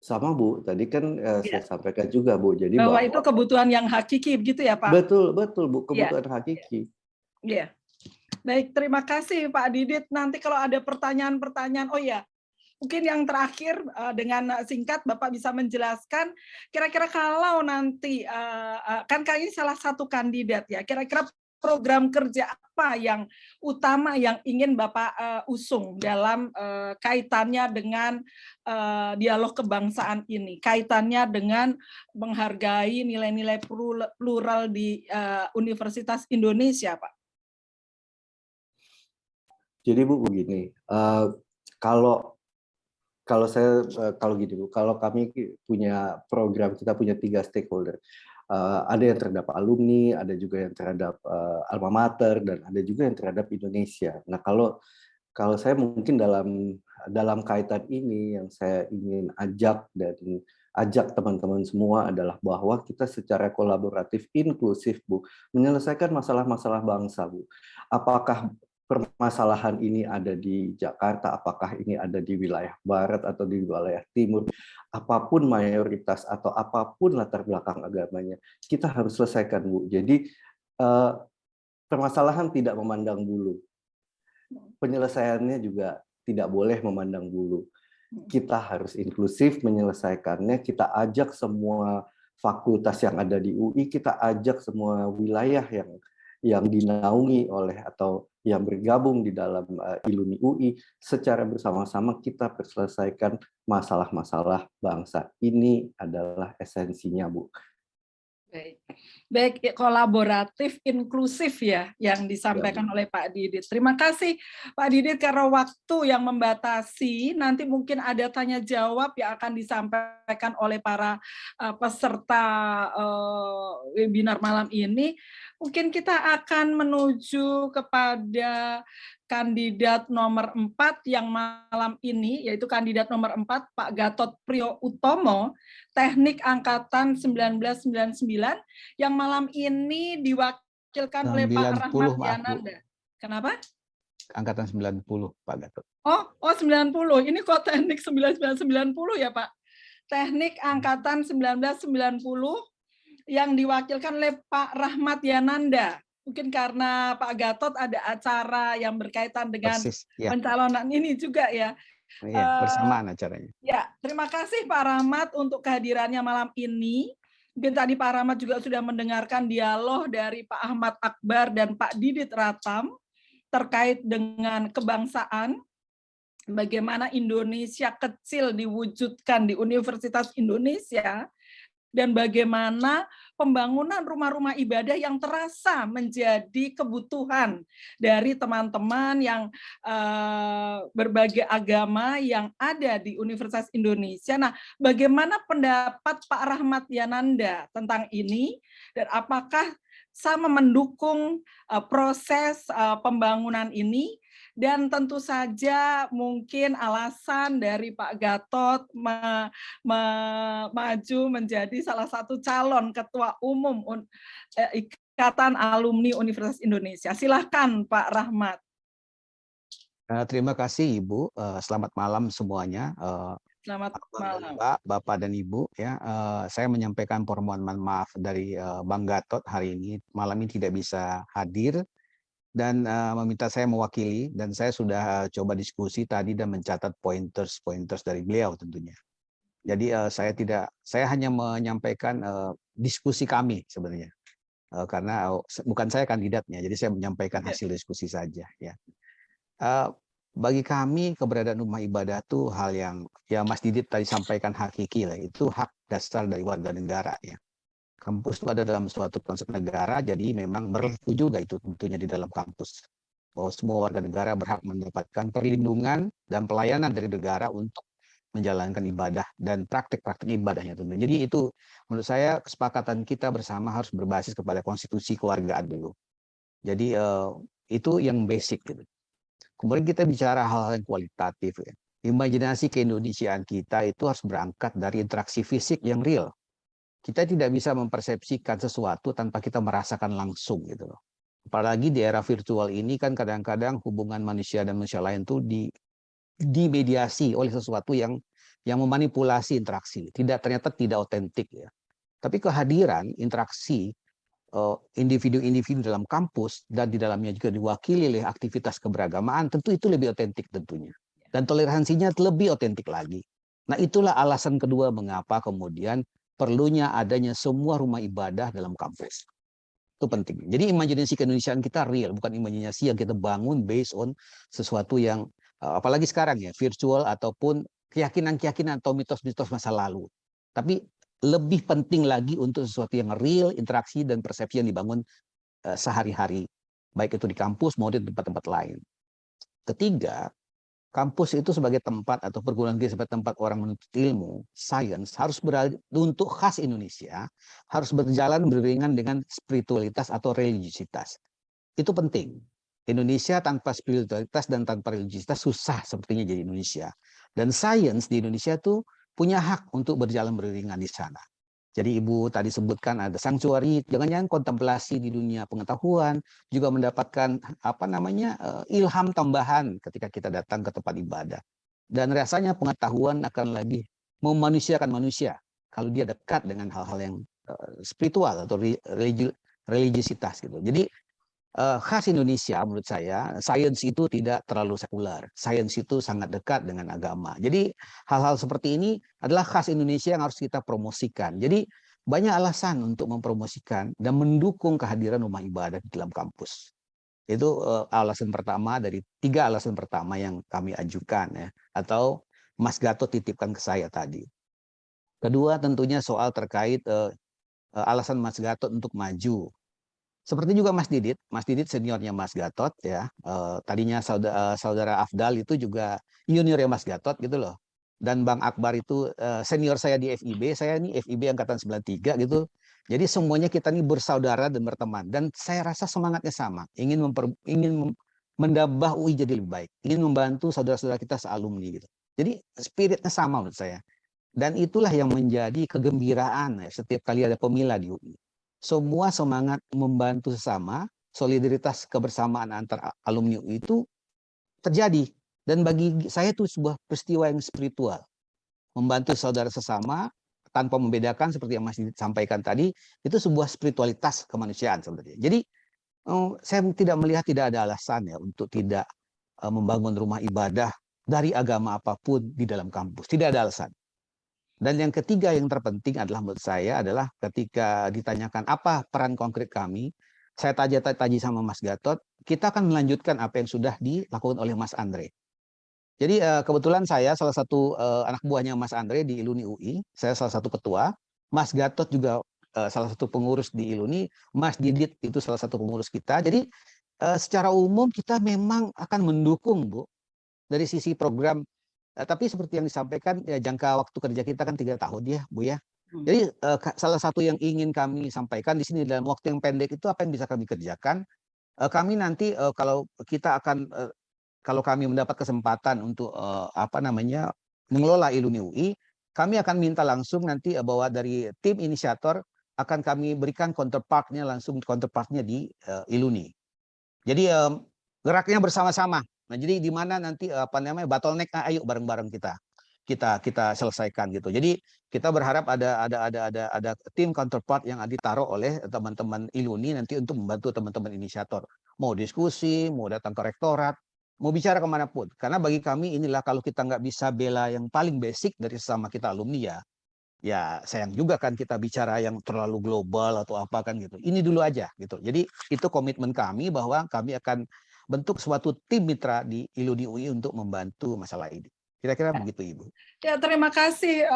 Sama Bu, tadi kan saya sampaikan juga Bu. Jadi
bahwa itu kebutuhan yang hakiki begitu ya Pak?
Betul Bu, kebutuhan hakiki.
Iya. Baik, terima kasih Pak Didit. Nanti kalau ada pertanyaan-pertanyaan, oh ya, mungkin yang terakhir dengan singkat Bapak bisa menjelaskan, kira-kira kalau nanti, kan kayaknya salah satu kandidat ya, kira-kira program kerja apa yang utama yang ingin Bapak usung dalam kaitannya dengan dialog kebangsaan ini, kaitannya dengan menghargai nilai-nilai plural di Universitas Indonesia, Pak?
Jadi Bu begini, kalau saya kalau gini Bu, kalau kami punya program, kita punya 3 stakeholder. Ada yang terhadap alumni, ada juga yang terhadap alma mater, dan ada juga yang terhadap Indonesia. Nah, kalau saya mungkin dalam kaitan ini yang saya ingin ajak teman-teman semua adalah bahwa kita secara kolaboratif, inklusif Bu, menyelesaikan masalah-masalah bangsa Bu. Apakah permasalahan ini ada di Jakarta, apakah ini ada di wilayah barat atau di wilayah timur, apapun mayoritas atau apapun latar belakang agamanya, kita harus selesaikan Bu. Jadi permasalahan tidak memandang bulu, penyelesaiannya juga tidak boleh memandang bulu. Kita harus inklusif menyelesaikannya, kita ajak semua fakultas yang ada di UI, kita ajak semua wilayah yang dinaungi oleh atau yang bergabung di dalam Iluni UI, secara bersama-sama kita selesaikan masalah-masalah bangsa. Ini adalah esensinya, Bu.
Baik, kolaboratif, inklusif ya yang disampaikan oleh Pak Didit. Terima kasih Pak Didit, karena waktu yang membatasi, nanti mungkin ada tanya jawab yang akan disampaikan oleh para peserta webinar malam ini. Mungkin kita akan menuju kepada kandidat nomor 4 yang malam ini, yaitu kandidat nomor 4, Pak Gatot Priyo Utomo, Teknik Angkatan 1999, yang malam ini diwakilkan oleh Pak Rahmat Yananda. Kenapa?
Angkatan 90, Pak Gatot.
Oh 90. Ini kok Teknik 1990 ya, Pak? Teknik Angkatan 1990 yang diwakilkan oleh Pak Rahmat Yananda. Mungkin karena Pak Gatot ada acara yang berkaitan dengan pencalonan ini juga ya.
Iya, bersamaan acaranya.
Ya, terima kasih Pak Rahmat untuk kehadirannya malam ini. Mungkin tadi Pak Rahmat juga sudah mendengarkan dialog dari Pak Ahmad Akbar dan Pak Didit Ratam terkait dengan kebangsaan, bagaimana Indonesia kecil diwujudkan di Universitas Indonesia, dan bagaimana pembangunan rumah-rumah ibadah yang terasa menjadi kebutuhan dari teman-teman yang berbagai agama yang ada di Universitas Indonesia. Nah, bagaimana pendapat Pak Rahmat Yananda tentang ini, dan apakah sama mendukung proses pembangunan ini? Dan tentu saja mungkin alasan dari Pak Gatot maju menjadi salah satu calon ketua umum Ikatan Alumni Universitas Indonesia. Silakan Pak Rahmat.
Terima kasih Ibu. Selamat malam semuanya.
Selamat malam
Bapak dan Ibu. Ya, saya menyampaikan permohonan maaf dari Bang Gatot hari ini. Malam ini tidak bisa hadir dan meminta saya mewakili, dan saya sudah coba diskusi tadi dan mencatat pointers dari beliau tentunya. Jadi saya hanya menyampaikan diskusi kami sebenarnya, karena bukan saya kandidatnya, jadi saya menyampaikan hasil diskusi saja. Ya, bagi kami keberadaan rumah ibadah itu hal yang ya Mas Didit tadi sampaikan hakiki lah, itu hak dasar dari warga negara ya. Kampus itu ada dalam suatu konsep negara, jadi memang berlaku juga itu tentunya di dalam kampus. Bahwa semua warga negara berhak mendapatkan perlindungan dan pelayanan dari negara untuk menjalankan ibadah dan praktik-praktik ibadahnya tentunya. Jadi itu menurut saya kesepakatan kita bersama harus berbasis kepada konstitusi keluargaan dulu. Jadi itu yang basic gitu. Kemudian kita bicara hal-hal yang kualitatif ya. Imajinasi keindonesiaan kita itu harus berangkat dari interaksi fisik yang real. Kita tidak bisa mempersepsikan sesuatu tanpa kita merasakan langsung gitu loh. Apalagi di era virtual ini kan kadang-kadang hubungan manusia dan manusia lain tuh dimediasi oleh sesuatu yang memanipulasi interaksi. Ternyata tidak otentik ya. Tapi kehadiran interaksi individu-individu dalam kampus dan di dalamnya juga diwakili oleh aktivitas keberagamaan, tentu itu lebih otentik tentunya. Dan toleransinya lebih otentik lagi. Nah, itulah alasan kedua mengapa kemudian perlunya adanya semua rumah ibadah dalam kampus. Itu penting. Jadi imajinasi keindonesiaan kita real, bukan imajinasi yang kita bangun based on sesuatu yang apalagi sekarang ya, virtual ataupun keyakinan-keyakinan atau mitos-mitos masa lalu. Tapi lebih penting lagi untuk sesuatu yang real, interaksi dan persepsi yang dibangun sehari-hari, baik itu di kampus maupun di tempat-tempat lain. Ketiga, kampus itu sebagai tempat atau perguruan tinggi sebagai tempat orang menuntut ilmu, sains harus untuk khas Indonesia harus berjalan beriringan dengan spiritualitas atau religiusitas. Itu penting. Indonesia tanpa spiritualitas dan tanpa religiusitas susah sepertinya jadi Indonesia. Dan sains di Indonesia tuh punya hak untuk berjalan beriringan di sana. Jadi Ibu tadi sebutkan ada sanctuary, jangan-jangan kontemplasi di dunia pengetahuan juga mendapatkan ilham tambahan ketika kita datang ke tempat ibadah. Dan rasanya pengetahuan akan lebih memanusiakan manusia kalau dia dekat dengan hal-hal yang spiritual atau religiusitas gitu. Jadi khas Indonesia menurut saya, sains itu tidak terlalu sekuler. Sains itu sangat dekat dengan agama. Jadi hal-hal seperti ini adalah khas Indonesia yang harus kita promosikan. Jadi banyak alasan untuk mempromosikan dan mendukung kehadiran rumah ibadah di dalam kampus. Itu alasan pertama dari 3 alasan pertama yang kami ajukan ya, atau Mas Gatot titipkan ke saya tadi. Kedua tentunya soal terkait alasan Mas Gatot untuk maju. Seperti juga Mas Didit seniornya Mas Gatot ya. Tadinya saudara Afdal itu juga juniornya Mas Gatot gitu loh. Dan Bang Akbar itu senior saya di FIB, saya ini FIB angkatan 93 gitu. Jadi semuanya kita ini bersaudara dan berteman. Dan saya rasa semangatnya sama, ingin mendambah UI jadi lebih baik, ingin membantu saudara-saudara kita sealumni gitu. Jadi spiritnya sama menurut saya. Dan itulah yang menjadi kegembiraan ya, setiap kali ada pemilah di UI. Semua semangat membantu sesama, solidaritas kebersamaan antar alumni UI itu terjadi. Dan bagi saya itu sebuah peristiwa yang spiritual. Membantu saudara sesama tanpa membedakan seperti yang Mas sampaikan tadi, itu sebuah spiritualitas kemanusiaan sebenarnya. Jadi saya tidak ada alasan ya untuk tidak membangun rumah ibadah dari agama apapun di dalam kampus. Tidak ada alasan. Dan yang ketiga yang terpenting adalah menurut saya adalah ketika ditanyakan apa peran konkret kami, saya tanya sama Mas Gatot, kita akan melanjutkan apa yang sudah dilakukan oleh Mas Andre. Jadi kebetulan saya salah satu anak buahnya Mas Andre di Iluni UI, saya salah satu ketua, Mas Gatot juga salah satu pengurus di Iluni, Mas Didit itu salah satu pengurus kita. Jadi secara umum kita memang akan mendukung Bu dari sisi program. Tapi seperti yang disampaikan, ya, jangka waktu kerja kita kan 3 tahun ya, Bu ya. Jadi salah satu yang ingin kami sampaikan di sini dalam waktu yang pendek itu apa yang bisa kami kerjakan. Kami nanti kalau kami mendapat kesempatan untuk mengelola Iluni UI, kami akan minta langsung nanti bahwa dari tim inisiator akan kami berikan counterpartnya di Iluni. Jadi geraknya bersama-sama. Nah, jadi di mana nanti bottleneck ayo bareng-bareng kita selesaikan gitu. Jadi kita berharap ada tim counterpart yang ditaruh oleh teman-teman Iluni nanti untuk membantu teman-teman inisiator. Mau diskusi, mau datang ke rektorat, mau bicara kemanapun. Karena bagi kami inilah kalau kita nggak bisa bela yang paling basic dari sesama kita alumni ya sayang juga kan kita bicara yang terlalu global atau apa kan gitu. Ini dulu aja gitu. Jadi itu komitmen kami bahwa kami akan bentuk suatu tim mitra di Iluni UI untuk membantu masalah ini. Kira-kira begitu Ibu.
Ya, terima kasih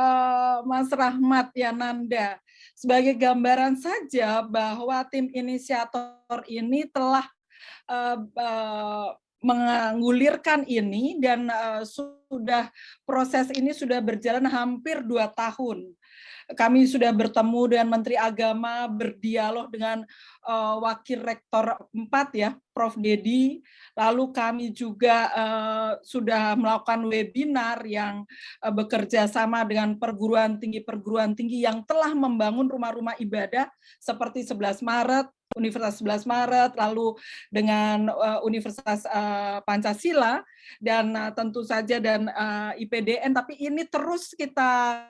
Mas Rahmat Yananda. Sebagai gambaran saja bahwa tim inisiator ini telah menggulirkan ini dan proses ini sudah berjalan hampir 2 tahun. Kami sudah bertemu dengan Menteri Agama, berdialog dengan Wakil Rektor 4 ya, Prof. Dedi. Lalu kami juga sudah melakukan webinar yang bekerja sama dengan perguruan tinggi yang telah membangun rumah-rumah ibadah seperti 11 Maret, Universitas 11 Maret, lalu dengan Universitas Pancasila, dan tentu saja dan IPDN, tapi ini terus kita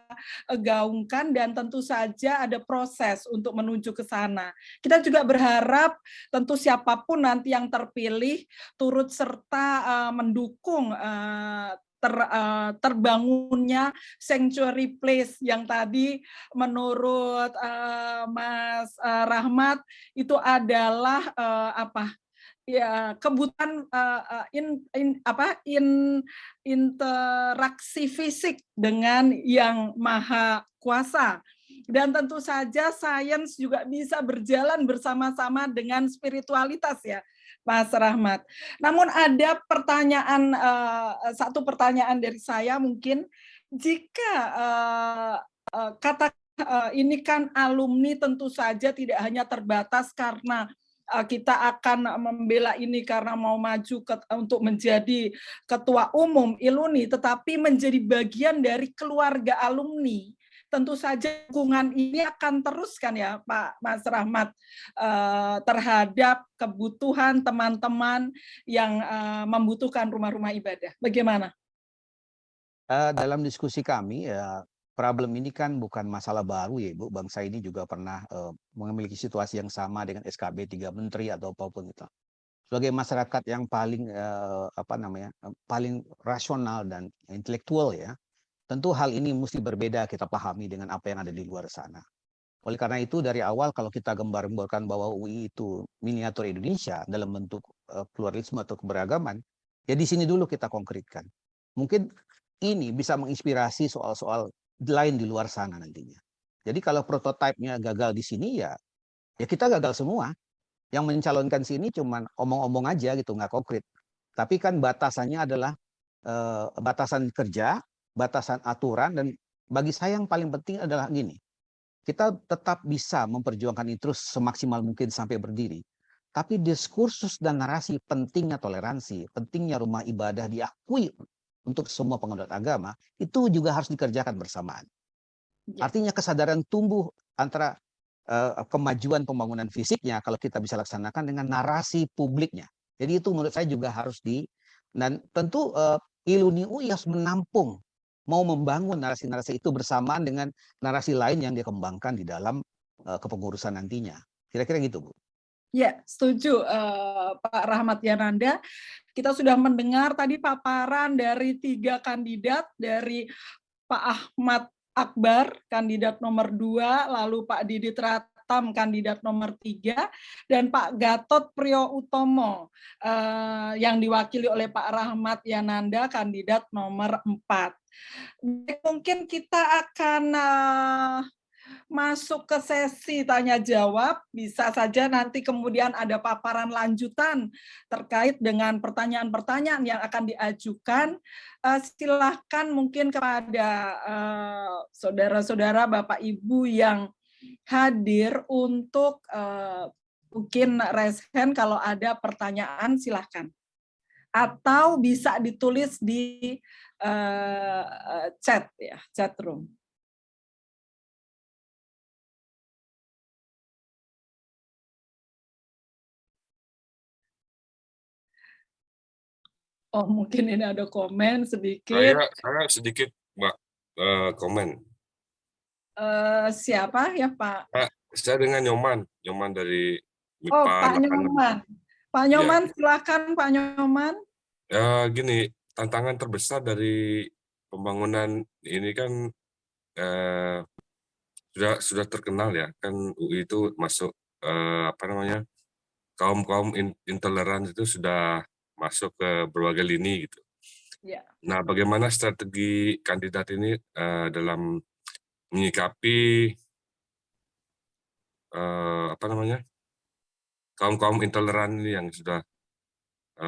gaungkan dan tentu saja ada proses untuk menuju ke sana. Kita juga berharap tentu siapapun nanti yang terpilih turut serta mendukung terbangunnya sanctuary place yang tadi menurut Mas Rahmat itu adalah ya kebutuhan interaksi fisik dengan yang maha kuasa. Dan tentu saja sains juga bisa berjalan bersama-sama dengan spiritualitas ya, Mas Rahmat. Namun ada pertanyaan, satu pertanyaan dari saya mungkin, jika ini kan alumni tentu saja tidak hanya terbatas karena kita akan membela ini karena mau maju untuk menjadi ketua umum ILUNI, tetapi menjadi bagian dari keluarga alumni. Tentu saja dukungan ini akan terus kan ya Pak Mas Rahmat terhadap kebutuhan teman-teman yang membutuhkan rumah-rumah ibadah. Bagaimana?
Dalam diskusi kami, problem ini kan bukan masalah baru ya Ibu. Bangsa ini juga pernah memiliki situasi yang sama dengan SKB 3 Menteri atau apapun itu. Sebagai masyarakat yang paling paling rasional dan intelektual ya, tentu hal ini mesti berbeda kita pahami dengan apa yang ada di luar sana. Oleh karena itu dari awal kalau kita gembar-gemborkan bahwa UI itu miniatur Indonesia dalam bentuk pluralisme atau keberagaman, ya di sini dulu kita konkretkan. Mungkin ini bisa menginspirasi soal-soal lain di luar sana nantinya. Jadi kalau prototipenya gagal di sini ya kita gagal semua. Yang mencalonkan sini cuman omong-omong aja gitu, nggak konkret. Tapi kan batasannya adalah batasan kerja, batasan aturan, dan bagi saya yang paling penting adalah gini, kita tetap bisa memperjuangkan ini terus semaksimal mungkin sampai berdiri, tapi diskursus dan narasi pentingnya toleransi, pentingnya rumah ibadah diakui untuk semua penganut agama, itu juga harus dikerjakan bersamaan. Artinya kesadaran tumbuh antara kemajuan pembangunan fisiknya kalau kita bisa laksanakan dengan narasi publiknya. Jadi itu menurut saya juga harus dan tentu ILUNI UI harus menampung, mau membangun narasi-narasi itu bersamaan dengan narasi lain yang dikembangkan di dalam kepengurusan nantinya. Kira-kira gitu, Bu.
Ya, setuju Pak Rahmat Yananda. Kita sudah mendengar tadi paparan dari 3 kandidat, dari Pak Ahmad Akbar, kandidat nomor 2, lalu Pak Didi Tratam, kandidat nomor 3, dan Pak Gatot Priyo Utomo, yang diwakili oleh Pak Rahmat Yananda, kandidat nomor 4. Mungkin kita akan masuk ke sesi tanya jawab, bisa saja nanti kemudian ada paparan lanjutan terkait dengan pertanyaan-pertanyaan yang akan diajukan. Silahkan mungkin kepada saudara-saudara, Bapak Ibu yang hadir untuk mungkin raise hand kalau ada pertanyaan, silahkan. Atau bisa ditulis di chat ya, chat room. Oh, mungkin ini ada komen sedikit.
Saya sedikit, Mbak, komen.
Siapa ya, Pak?
Saya dengan Nyoman dari MIPA.
Oh, Pak Nyoman. Pak Nyoman, ya. Silakan Pak Nyoman.
Gini, tantangan terbesar dari pembangunan ini kan sudah terkenal ya, kan UI itu masuk kaum intoleran itu sudah masuk ke berbagai lini gitu.
Ya.
Nah, bagaimana strategi kandidat ini dalam menyikapi kaum intoleran ini yang sudah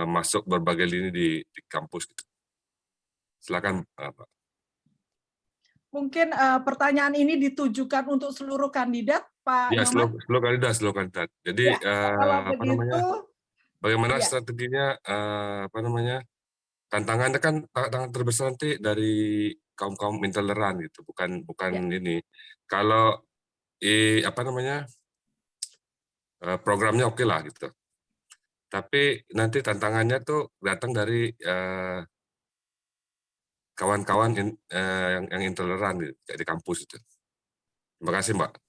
masuk berbagai lini di kampus gitu. Silakan, Pak.
Mungkin pertanyaan ini ditujukan untuk seluruh kandidat, Pak Nyoman?
Ya, seluruh kandidat. Jadi
ya,
bagaimana strateginya, tantangannya kan tantangan terbesar nanti dari kaum intoleran gitu, bukan ini. Kalau programnya oke lah gitu. Tapi nanti tantangannya tuh datang dari kawan-kawan yang intoleran di kampus itu. Terima kasih, Mbak.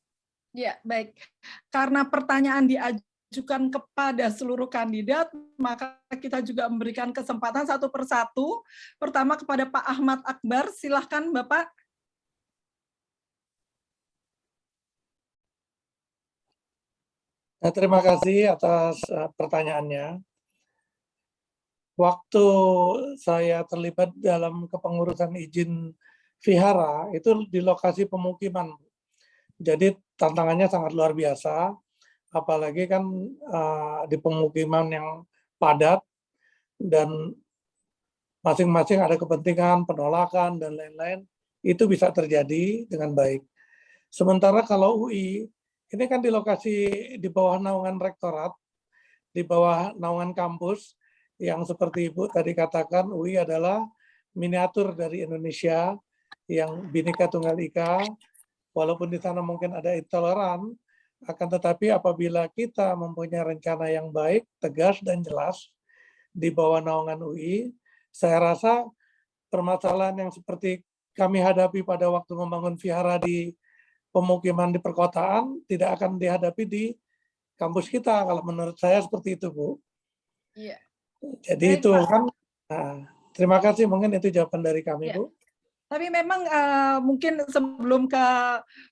Ya, baik. Karena pertanyaan diajukan diajukan kepada seluruh kandidat, maka kita juga memberikan kesempatan satu persatu. Pertama kepada Pak Ahmad Akbar, silahkan Bapak.
Terima kasih atas pertanyaannya. Waktu saya terlibat dalam kepengurusan izin vihara itu di lokasi pemukiman. Jadi tantangannya sangat luar biasa, apalagi kan di pemukiman yang padat dan masing-masing ada kepentingan, penolakan, dan lain-lain, itu bisa terjadi dengan baik. Sementara kalau UI, ini kan di lokasi di bawah naungan rektorat, di bawah naungan kampus, yang seperti Ibu tadi katakan, UI adalah miniatur dari Indonesia yang Bhinneka Tunggal Ika, walaupun di sana mungkin ada intoleran, akan tetapi apabila kita mempunyai rencana yang baik, tegas, dan jelas di bawah naungan UI, saya rasa permasalahan yang seperti kami hadapi pada waktu membangun vihara di pemukiman di perkotaan tidak akan dihadapi di kampus kita. Kalau menurut saya seperti itu, Bu.
Iya.
Jadi
Baik,
itu
Pak.
kan. Nah, terima kasih, mungkin itu jawaban dari kami,
Ya.
Bu.
Tapi memang mungkin sebelum ke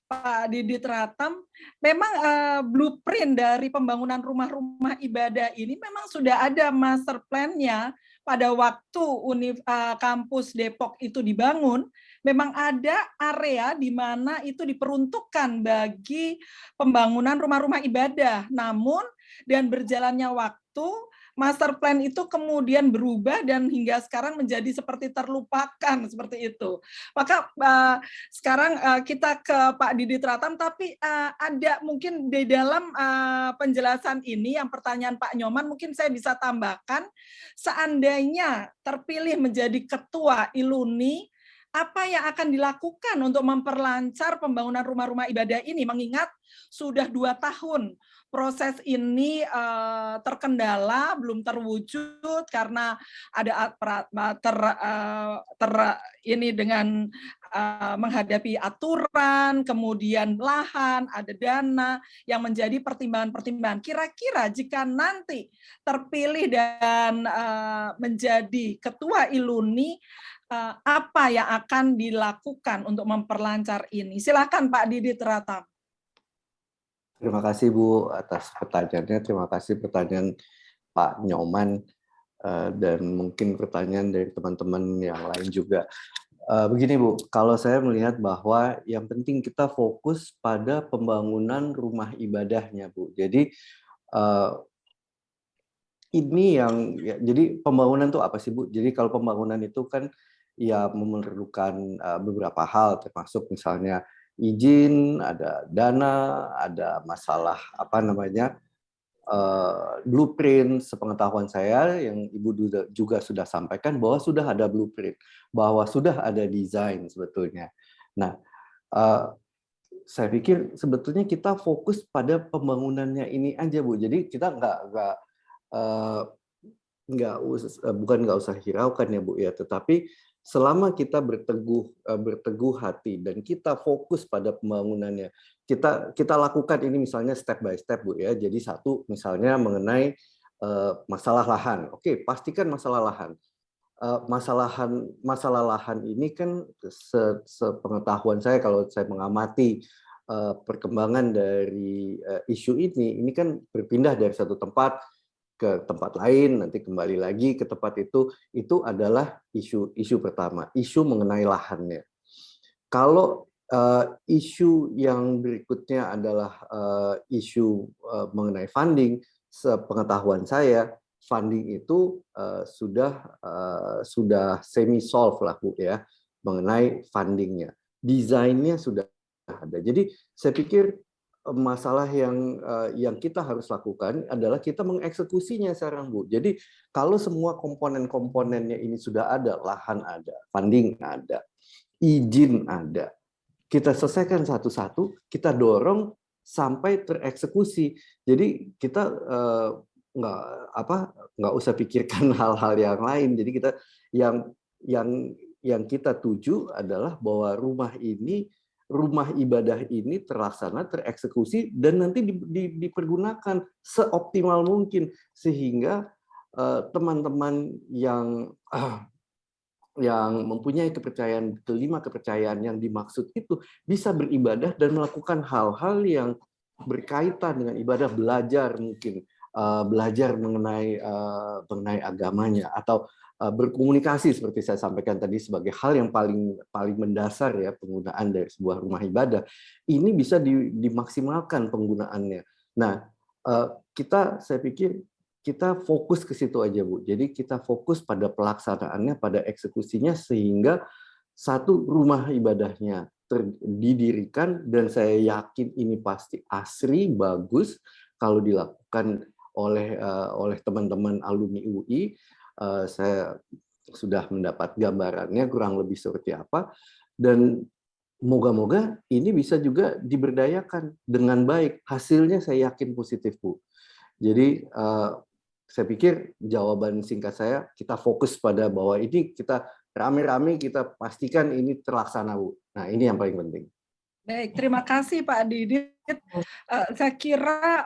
Pak Didit Ratam, memang blueprint dari pembangunan rumah-rumah ibadah ini memang sudah ada master plan-nya pada waktu kampus Depok itu dibangun. Memang ada area di mana itu diperuntukkan bagi pembangunan rumah-rumah ibadah. Namun, dan berjalannya waktu, master plan itu kemudian berubah dan hingga sekarang menjadi seperti terlupakan seperti itu. Maka sekarang kita ke Pak Didit Ratam, tapi ada mungkin di dalam penjelasan ini yang pertanyaan Pak Nyoman mungkin saya bisa tambahkan, seandainya terpilih menjadi ketua ILUNI, apa yang akan dilakukan untuk memperlancar pembangunan rumah-rumah ibadah ini, mengingat sudah 2 tahun proses ini terkendala, belum terwujud karena ada ini dengan menghadapi aturan, kemudian lahan, ada dana yang menjadi pertimbangan-pertimbangan. Kira-kira jika nanti terpilih dan menjadi ketua ILUNI, apa yang akan dilakukan untuk memperlancar ini? Silakan Pak Didit Ratam.
Terima kasih Bu atas pertanyaannya. Terima kasih pertanyaan Pak Nyoman dan mungkin pertanyaan dari teman-teman yang lain juga. Begini Bu, kalau saya melihat bahwa yang penting kita fokus pada pembangunan rumah ibadahnya Bu. Jadi ini yang jadi pembangunan itu apa sih Bu? Jadi kalau pembangunan itu kan ya memerlukan beberapa hal, termasuk misalnya izin, ada dana, ada masalah blueprint. Sepengetahuan saya yang Ibu juga sudah sampaikan bahwa sudah ada blueprint, bahwa sudah ada desain sebetulnya. Nah, saya pikir sebetulnya kita fokus pada pembangunannya ini aja Bu. Jadi kita bukan nggak usah hiraukan ya Bu ya, tetapi selama kita berteguh hati dan kita fokus pada pembangunannya, kita lakukan ini misalnya step by step Bu ya. Jadi satu misalnya mengenai masalah lahan. Oke, pastikan masalah lahan. Masalah lahan ini kan sepengetahuan saya kalau saya mengamati perkembangan dari isu ini kan berpindah dari satu tempat ke tempat lain, nanti kembali lagi ke tempat itu adalah isu pertama, isu mengenai lahannya. Kalau isu yang berikutnya adalah isu mengenai funding, sepengetahuan saya, funding itu sudah semi solve lah Bu ya, mengenai fundingnya. Desainnya sudah ada. Jadi saya pikir masalah yang kita harus lakukan adalah kita mengeksekusinya sekarang Bu. Jadi kalau semua komponen-komponennya ini sudah ada, lahan ada, funding ada, izin ada, kita selesaikan satu-satu, kita dorong sampai tereksekusi. Jadi kita nggak usah pikirkan hal-hal yang lain. Jadi kita yang kita tuju adalah bahwa rumah ini rumah ibadah ini terlaksana, tereksekusi, dan nanti dipergunakan seoptimal mungkin sehingga teman-teman yang mempunyai kepercayaan, kelima kepercayaan yang dimaksud itu bisa beribadah dan melakukan hal-hal yang berkaitan dengan ibadah, belajar mungkin, belajar mengenai agamanya, atau berkomunikasi seperti saya sampaikan tadi sebagai hal yang paling mendasar ya penggunaan dari sebuah rumah ibadah. Ini bisa dimaksimalkan penggunaannya. Nah, saya pikir kita fokus ke situ aja, Bu. Jadi kita fokus pada pelaksanaannya, pada eksekusinya, sehingga satu rumah ibadahnya didirikan, dan saya yakin ini pasti asri, bagus kalau dilakukan oleh teman-teman alumni UI. Saya sudah mendapat gambarannya kurang lebih seperti apa, dan moga-moga ini bisa juga diberdayakan dengan baik. Hasilnya saya yakin positif, Bu. Jadi saya pikir jawaban singkat saya, kita fokus pada bahwa ini kita rame-rame kita pastikan ini terlaksana, Bu. Nah, ini yang paling penting.
Baik, terima kasih Pak Didit. Saya kira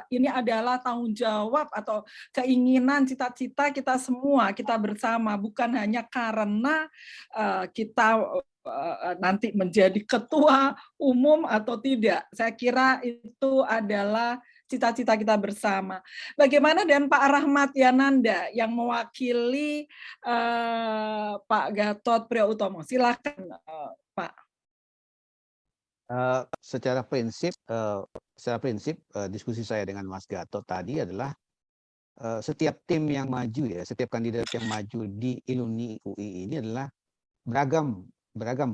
ini adalah tanggung jawab atau keinginan, cita-cita kita semua, kita bersama, bukan hanya karena kita nanti menjadi ketua umum atau tidak. Saya kira itu adalah cita-cita kita bersama. Bagaimana dengan Pak Rahmat Yananda yang mewakili Pak Gatot Priyotomo? Silakan, Pak.
Secara prinsip diskusi saya dengan Mas Gatot tadi adalah setiap tim yang maju ya, setiap kandidat yang maju di Iluni UI ini adalah beragam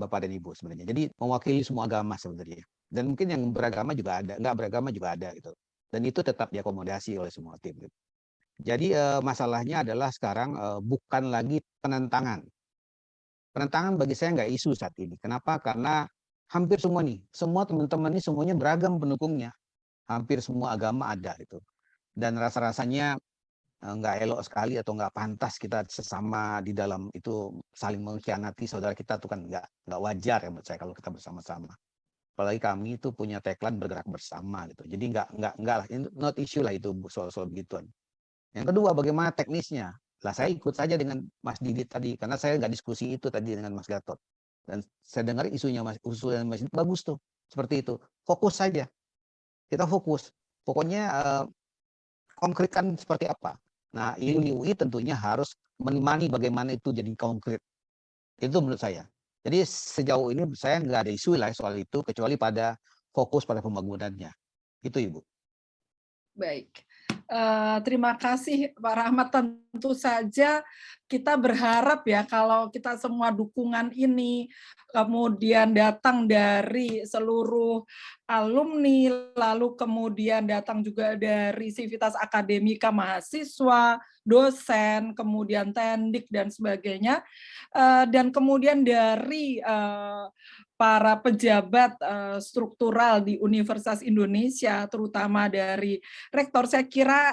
Bapak dan Ibu sebenarnya. Jadi mewakili semua agama sebenarnya. Dan mungkin yang beragama juga ada, nggak beragama juga ada gitu. Dan itu tetap diakomodasi oleh semua tim. Gitu. Jadi masalahnya adalah sekarang bukan lagi penentangan. Penentangan bagi saya nggak isu saat ini. Kenapa? Karena hampir semua teman-teman ini semuanya beragam pendukungnya. Hampir semua agama ada gitu. Dan rasa-rasanya nggak elok sekali atau nggak pantas kita sesama di dalam itu saling mengkhianati saudara kita, itu kan nggak wajar ya menurut saya kalau kita bersama-sama. Apalagi kami itu punya tagline bergerak bersama gitu. Jadi nggak lah, not issue lah itu soal begituan. Yang kedua, bagaimana teknisnya? Lah saya ikut saja dengan Mas Didit tadi karena saya nggak diskusi itu tadi dengan Mas Gatot. Dan saya dengar usulan Mas Didit bagus tuh. Seperti itu. Fokus saja. Kita fokus. Pokoknya konkretkan seperti apa. Nah, Iluni UI tentunya harus menemani bagaimana itu jadi konkret. Itu menurut saya. Jadi sejauh ini saya nggak ada isu lah soal itu, kecuali pada fokus pada pembangunannya. Itu Ibu.
Baik. Terima kasih Pak Rahmat. Tentu saja kita berharap ya kalau kita semua dukungan ini kemudian datang dari seluruh alumni, lalu kemudian datang juga dari sivitas akademika, mahasiswa, dosen, kemudian tendik dan sebagainya, dan kemudian dari para pejabat struktural di Universitas Indonesia, terutama dari rektor, saya kira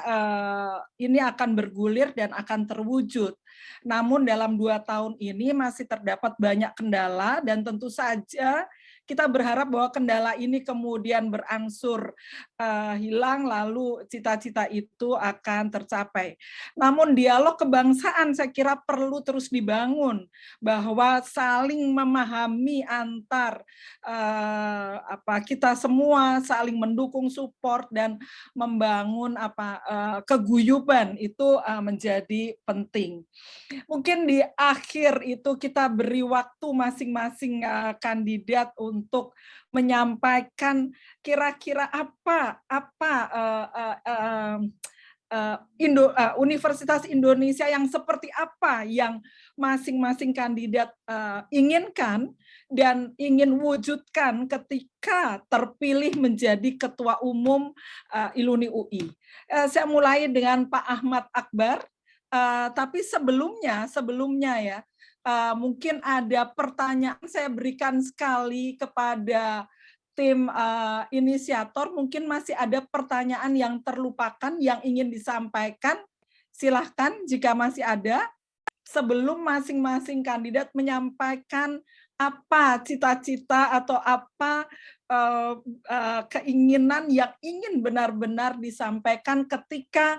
ini akan bergulir dan akan terwujud. Namun dalam 2 tahun ini masih terdapat banyak kendala, dan tentu saja kita berharap bahwa kendala ini kemudian berangsur hilang, lalu cita-cita itu akan tercapai. Namun dialog kebangsaan saya kira perlu terus dibangun, bahwa saling memahami antar kita semua, saling mendukung, support, dan membangun keguyuban itu menjadi penting. Mungkin di akhir itu kita beri waktu masing-masing kandidat untuk menyampaikan kira-kira Universitas Indonesia yang seperti apa yang masing-masing kandidat inginkan dan ingin wujudkan ketika terpilih menjadi Ketua Umum Iluni UI. Saya mulai dengan Pak Ahmad Akbar, tapi sebelumnya ya, mungkin ada pertanyaan saya berikan sekali kepada tim inisiator, mungkin masih ada pertanyaan yang terlupakan yang ingin disampaikan. Silahkan jika masih ada, sebelum masing-masing kandidat menyampaikan apa cita-cita atau apa keinginan yang ingin benar-benar disampaikan ketika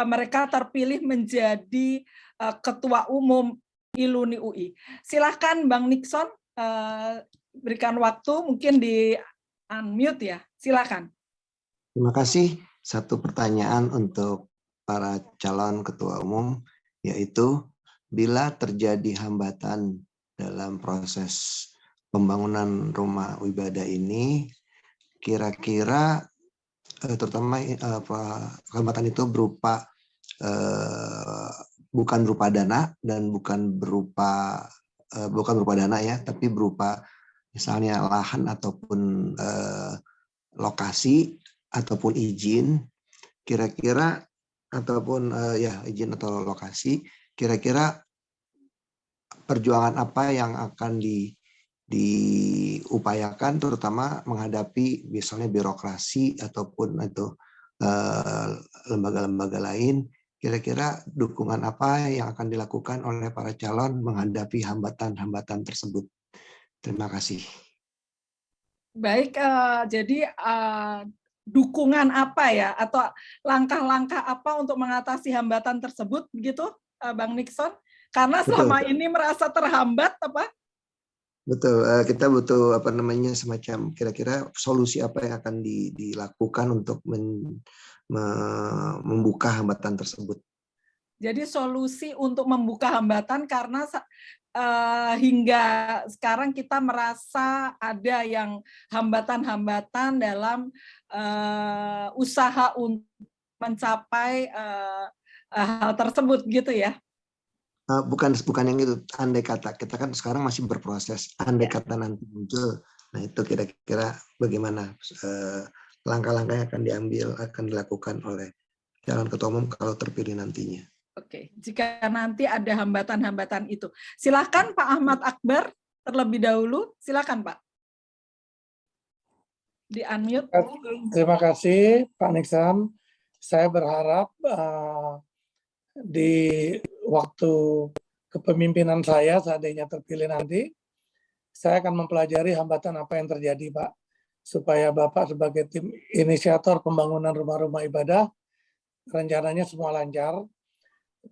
mereka terpilih menjadi ketua umum ILUNI UI. Silahkan Bang Nixon, berikan waktu, mungkin di unmute ya, silahkan.
Terima kasih. Satu pertanyaan untuk para calon ketua umum, yaitu bila terjadi hambatan dalam proses pembangunan rumah ibadah ini, kira-kira terutama hambatan itu berupa bukan berupa dana dan bukan berupa dana ya, tapi berupa misalnya lahan ataupun lokasi ataupun izin, kira-kira ataupun izin atau lokasi, kira-kira perjuangan apa yang akan diupayakan, terutama menghadapi misalnya birokrasi ataupun lembaga-lembaga lain, kira-kira dukungan apa yang akan dilakukan oleh para calon menghadapi hambatan-hambatan tersebut. Terima kasih.
Baik, jadi dukungan apa ya, atau langkah-langkah apa untuk mengatasi hambatan tersebut, begitu, Bang Nixon? Karena selama ini merasa terhambat, apa?
Betul, kita butuh semacam kira-kira solusi apa yang akan dilakukan untuk membuka hambatan tersebut.
Jadi solusi untuk membuka hambatan karena hingga sekarang kita merasa ada yang hambatan-hambatan dalam usaha untuk mencapai hal tersebut, gitu ya?
Bukan yang itu, andai kata kita kan sekarang masih berproses, andai kata nanti muncul, nah itu kira-kira bagaimana langkah-langkah yang akan dilakukan oleh calon ketua umum kalau terpilih nantinya.
Oke, jika nanti ada hambatan-hambatan itu, silakan Pak Ahmad Akbar terlebih dahulu, silakan Pak. Di unmute.
Terima kasih Pak Nixon. Saya berharap di waktu kepemimpinan saya seandainya terpilih nanti, saya akan mempelajari hambatan apa yang terjadi, Pak, supaya Bapak sebagai tim inisiator pembangunan rumah-rumah ibadah, rencananya semua lancar,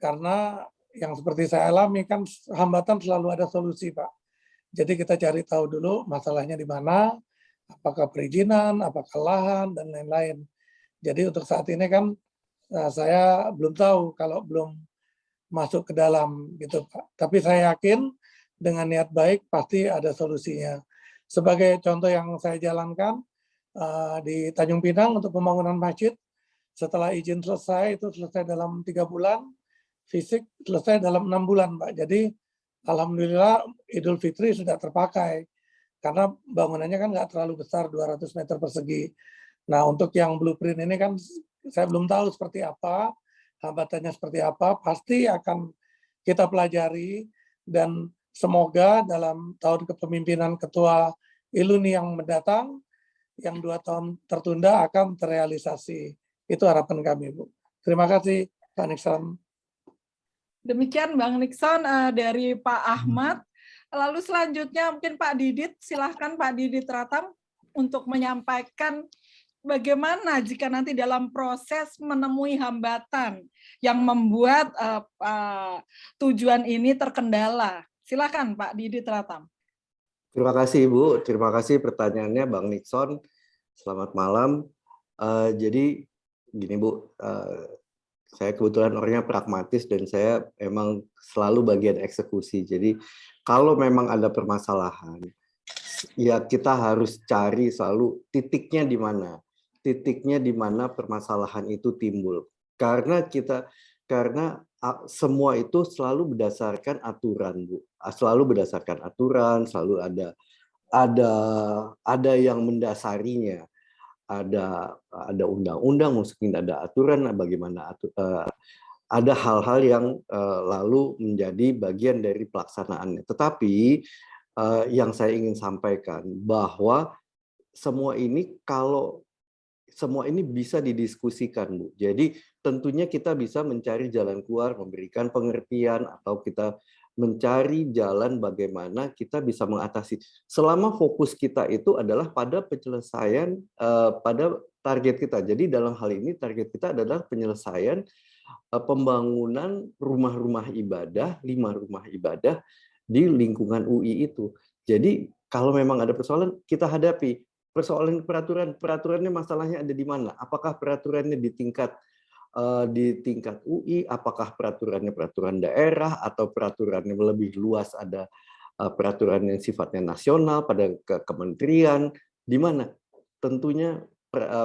karena yang seperti saya alami kan hambatan selalu ada solusi, Pak. Jadi kita cari tahu dulu masalahnya di mana, apakah perizinan, apakah lahan, dan lain-lain. Jadi untuk saat ini kan saya belum tahu kalau belum masuk ke dalam gitu Pak. Tapi saya yakin dengan niat baik pasti ada solusinya. Sebagai contoh yang saya jalankan di Tanjung Pinang untuk pembangunan masjid, setelah izin selesai itu selesai dalam 3 bulan, fisik selesai dalam 6 bulan Pak. Jadi alhamdulillah Idul Fitri sudah terpakai karena bangunannya kan nggak terlalu besar, 200 meter persegi. Nah untuk yang blueprint ini kan saya belum tahu seperti apa, hambatannya seperti apa, pasti akan kita pelajari dan semoga dalam tahun kepemimpinan Ketua ILUNI yang mendatang, yang 2 tahun tertunda akan terrealisasi. Itu harapan kami, Bu. Terima kasih, Pak Nixon.
Demikian Bang Nixon dari Pak Ahmad. Lalu selanjutnya mungkin Pak Didit, silahkan Pak Didit Ratam untuk menyampaikan bagaimana jika nanti dalam proses menemui hambatan yang membuat tujuan ini terkendala. Silakan Pak Didit Ratam.
Terima kasih Ibu, terima kasih pertanyaannya Bang Nixon. Selamat malam. Jadi gini Bu, saya kebetulan orangnya pragmatis dan saya emang selalu bagian eksekusi. Jadi kalau memang ada permasalahan, ya kita harus cari selalu titiknya di mana. Titiknya di mana permasalahan itu timbul. Karena semua itu selalu berdasarkan aturan, Bu. Selalu berdasarkan aturan, selalu ada yang mendasarinya. Ada undang-undang, mungkin ada aturan bagaimana ada hal-hal yang lalu menjadi bagian dari pelaksanaannya. Tetapi yang saya ingin sampaikan bahwa semua ini bisa didiskusikan, Bu. Jadi tentunya kita bisa mencari jalan keluar, memberikan pengertian, atau kita mencari jalan bagaimana kita bisa mengatasi. Selama fokus kita itu adalah pada penyelesaian pada target kita. Jadi dalam hal ini target kita adalah penyelesaian pembangunan rumah-rumah ibadah, 5 rumah ibadah di lingkungan UI itu. Jadi kalau memang ada persoalan, kita hadapi. Persoalan peraturannya masalahnya ada di mana? Apakah peraturannya di tingkat UI, apakah peraturannya peraturan daerah, atau peraturannya lebih luas ada peraturan yang sifatnya nasional pada kementerian, di mana tentunya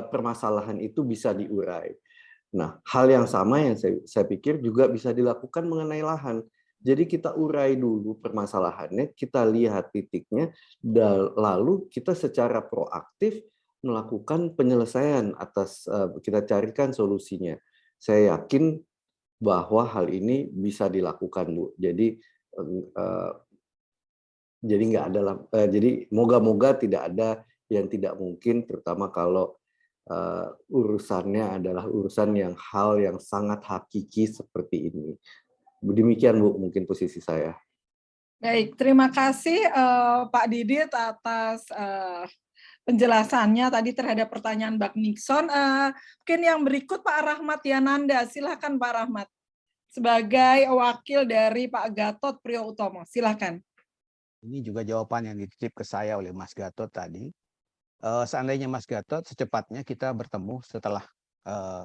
permasalahan itu bisa diurai. Nah, hal yang sama yang saya pikir juga bisa dilakukan mengenai lahan. Jadi kita urai dulu permasalahannya, kita lihat titiknya, dan lalu kita secara proaktif melakukan penyelesaian atas, kita carikan solusinya. Saya yakin bahwa hal ini bisa dilakukan, Bu. Jadi nggak ada, jadi moga-moga tidak ada yang tidak mungkin, terutama kalau urusannya adalah urusan hal yang sangat hakiki seperti ini. Demikian, Bu, mungkin posisi saya.
Baik, terima kasih Pak Didit atas penjelasannya tadi terhadap pertanyaan Mbak Nixon. Mungkin yang berikut Pak Rahmat Yananda, silakan Pak Rahmat. Sebagai wakil dari Pak Gatot Priyotomo, silakan.
Ini juga jawaban yang dititip ke saya oleh Mas Gatot tadi. Seandainya Mas Gatot secepatnya kita bertemu setelah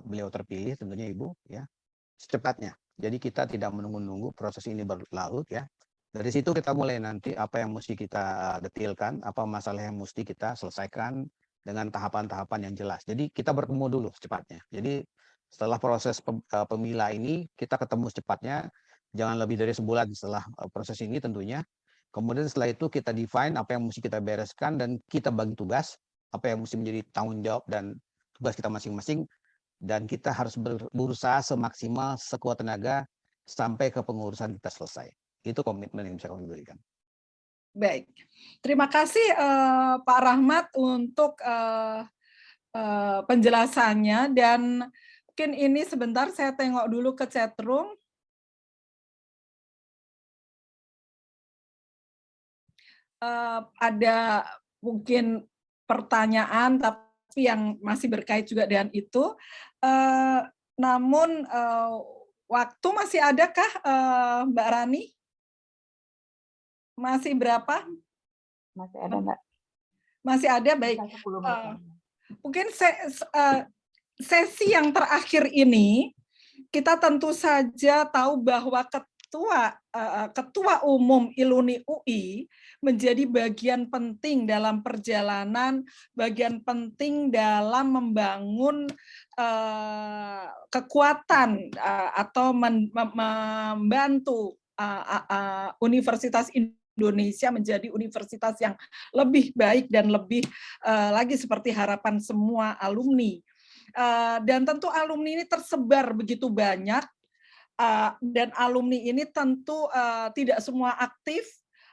beliau terpilih, tentunya Ibu, ya, secepatnya. Jadi kita tidak menunggu-nunggu proses ini berlarut, ya. Dari situ kita mulai nanti apa yang mesti kita detilkan, apa masalah yang mesti kita selesaikan dengan tahapan-tahapan yang jelas. Jadi kita bertemu dulu secepatnya. Jadi setelah proses pemilah ini kita ketemu secepatnya, jangan lebih dari sebulan setelah proses ini tentunya. Kemudian setelah itu kita define apa yang mesti kita bereskan dan kita bagi tugas, apa yang mesti menjadi tanggung jawab dan tugas kita masing-masing. Dan kita harus berusaha semaksimal sekuat tenaga sampai ke pengurusan kita selesai. Itu komitmen yang bisa kami berikan.
Baik, terima kasih Pak Rahmat untuk penjelasannya, dan mungkin ini sebentar saya tengok dulu ke chatroom. Ada mungkin pertanyaan tapi yang masih berkait juga dengan itu. Namun waktu masih adakah Mbak Rani? Masih berapa?
Masih ada, Mbak.
Masih ada, baik. Mungkin sesi yang terakhir ini kita tentu saja tahu bahwa Ketua Umum ILUNI UI menjadi bagian penting dalam perjalanan, bagian penting dalam membangun kekuatan atau membantu Universitas Indonesia menjadi universitas yang lebih baik dan lebih lagi seperti harapan semua alumni. Dan tentu alumni ini tersebar begitu banyak, dan alumni ini tentu tidak semua aktif,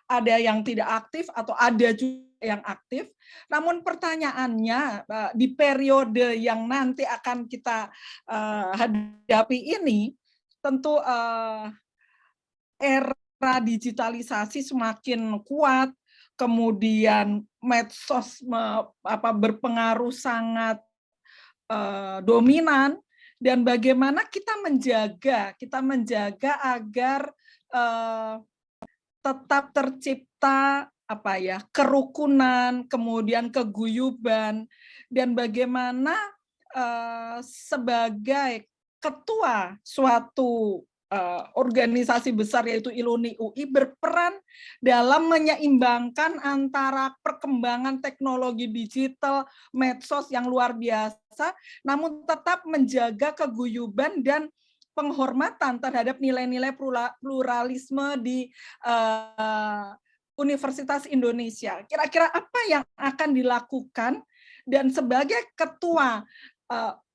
ada yang tidak aktif atau ada juga yang aktif. Namun pertanyaannya di periode yang nanti akan kita hadapi ini, tentu era digitalisasi semakin kuat, kemudian medsos berpengaruh sangat dominan, dan bagaimana kita menjaga agar tetap tercipta kerukunan, kemudian keguyuban, dan bagaimana sebagai ketua suatu organisasi besar yaitu ILUNI UI berperan dalam menyeimbangkan antara perkembangan teknologi digital, medsos yang luar biasa, namun tetap menjaga keguyuban dan penghormatan terhadap nilai-nilai pluralisme di Universitas Indonesia. Kira-kira apa yang akan dilakukan, dan sebagai ketua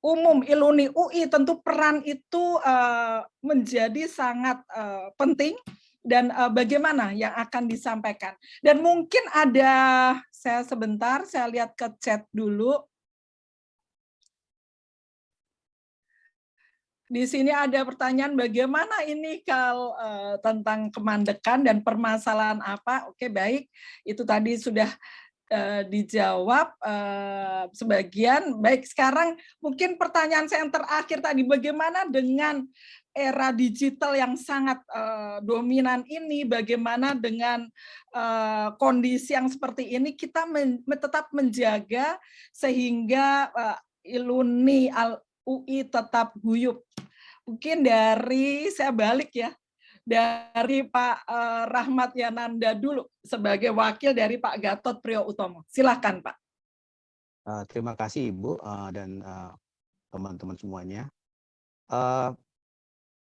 umum ILUNI UI tentu peran itu menjadi sangat penting, dan bagaimana yang akan disampaikan. Dan mungkin ada, saya lihat ke chat dulu. di sini ada pertanyaan bagaimana ini kalau tentang kemandekan dan permasalahan apa. Oke, baik. Itu tadi sudah dijawab sebagian. Baik, sekarang mungkin pertanyaan saya yang terakhir tadi, bagaimana dengan era digital yang sangat dominan ini, bagaimana dengan kondisi yang seperti ini kita tetap menjaga sehingga Iluni UI tetap guyup. Mungkin saya balik ya, dari Pak Rahmat Yananda dulu sebagai wakil dari Pak Gatot Prioutomo. Silakan Pak.
Terima kasih Ibu dan teman-teman semuanya.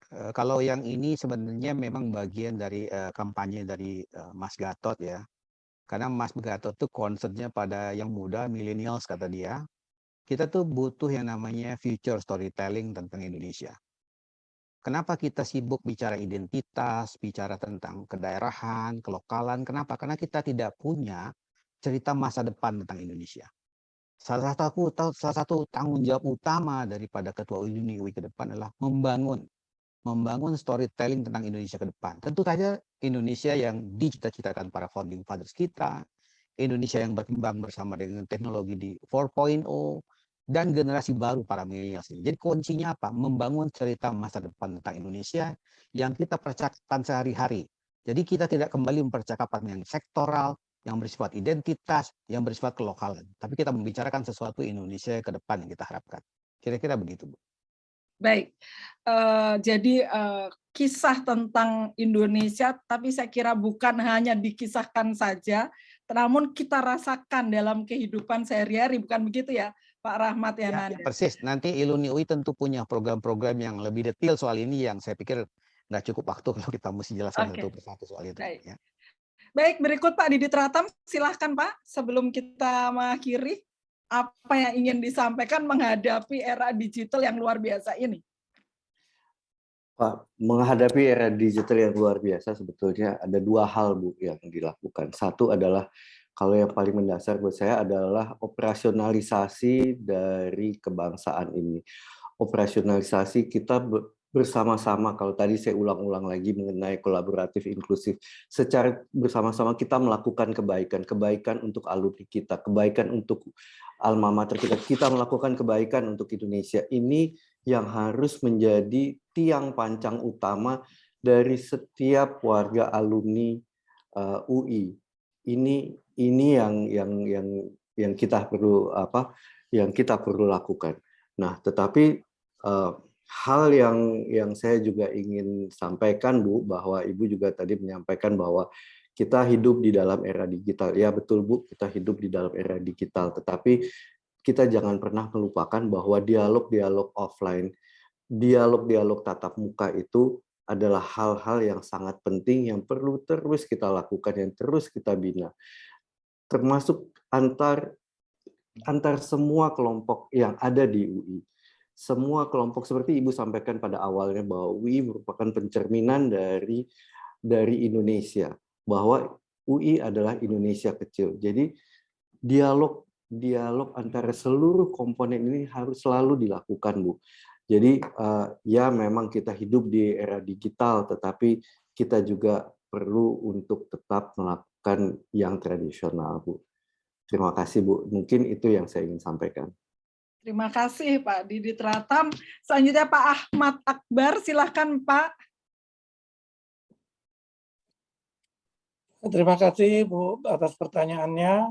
Kalau yang ini sebenarnya memang bagian dari kampanye dari Mas Gatot ya. Karena Mas Gatot tuh concernnya pada yang muda, millennials kata dia. Kita tuh butuh yang namanya future storytelling tentang Indonesia. Kenapa kita sibuk bicara identitas, bicara tentang kedaerahan, kelokalan? Kenapa? Karena kita tidak punya cerita masa depan tentang Indonesia. Salah satu tanggung jawab utama daripada Ketua UI ke depan adalah membangun storytelling tentang Indonesia ke depan. Tentu saja Indonesia yang dicita-citakan para founding fathers kita, Indonesia yang berkembang bersama dengan teknologi di 4.0, dan generasi baru para milenials ini. Jadi kuncinya apa? Membangun cerita masa depan tentang Indonesia yang kita percakapan sehari-hari. Jadi kita tidak kembali mempercakapan yang sektoral, yang bersifat identitas, yang bersifat kelokalan. Tapi kita membicarakan sesuatu Indonesia ke depan yang kita harapkan. Kira-kira begitu, Bu.
Baik, jadi kisah tentang Indonesia, tapi saya kira bukan hanya dikisahkan saja, namun kita rasakan dalam kehidupan sehari-hari, bukan begitu ya Pak Rahmat Yananda?
Ya, persis. Nanti Iluni UI tentu punya program-program yang lebih detail soal ini yang saya pikir nggak cukup waktu kalau kita mesti jelaskan satu persatu soal itu.
Baik.
Ya.
Baik, berikut Pak Didi Tratam, silahkan Pak, sebelum kita mengakhiri, apa yang ingin disampaikan menghadapi era digital yang luar biasa ini?
Pak, menghadapi era digital yang luar biasa sebetulnya ada dua hal Bu yang dilakukan. Satu adalah kalau yang paling mendasar buat saya adalah operasionalisasi dari kebangsaan ini. Operasionalisasi kita bersama-sama, kalau tadi saya ulang-ulang lagi mengenai kolaboratif inklusif, secara bersama-sama kita melakukan kebaikan untuk alumni kita, kebaikan untuk alma mater kita melakukan kebaikan untuk Indonesia. Ini yang harus menjadi tiang pancang utama dari setiap warga alumni UI. Ini yang kita perlu lakukan. Nah, tetapi hal yang saya juga ingin sampaikan Bu, bahwa Ibu juga tadi menyampaikan bahwa kita hidup di dalam era digital. Ya betul Bu, kita hidup di dalam era digital, tetapi kita jangan pernah melupakan bahwa dialog-dialog offline, dialog-dialog tatap muka itu adalah hal-hal yang sangat penting yang perlu terus kita lakukan, yang terus kita bina. Termasuk antar semua kelompok yang ada di UI. Semua kelompok seperti Ibu sampaikan pada awalnya bahwa UI merupakan pencerminan dari Indonesia, bahwa UI adalah Indonesia kecil. Jadi dialog antara seluruh komponen ini harus selalu dilakukan, Bu. Jadi ya memang kita hidup di era digital, tetapi kita juga perlu untuk tetap melakukan yang tradisional, Bu. Terima kasih, Bu. Mungkin itu yang saya ingin sampaikan.
Terima kasih Pak Didi Tratam. Selanjutnya Pak Ahmad Akbar, silahkan Pak.
Terima kasih Bu atas pertanyaannya.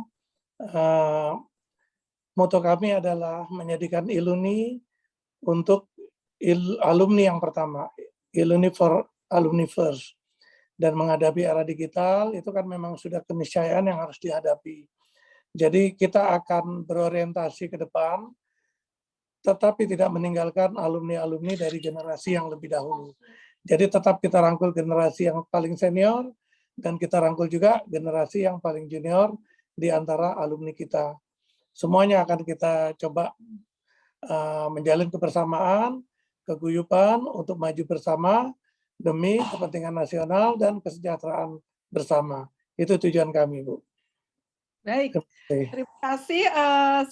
Moto kami adalah menjadikan Iluni untuk alumni yang pertama, Iluni for alumni first. Dan menghadapi era digital itu kan memang sudah keniscayaan yang harus dihadapi. Jadi kita akan berorientasi ke depan, tetapi tidak meninggalkan alumni-alumni dari generasi yang lebih dahulu. Jadi tetap kita rangkul generasi yang paling senior, dan kita rangkul juga generasi yang paling junior di antara alumni kita. Semuanya akan kita coba menjalin kebersamaan, keguyupan untuk maju bersama demi kepentingan nasional dan kesejahteraan bersama. Itu tujuan kami, Bu.
Baik, terima kasih.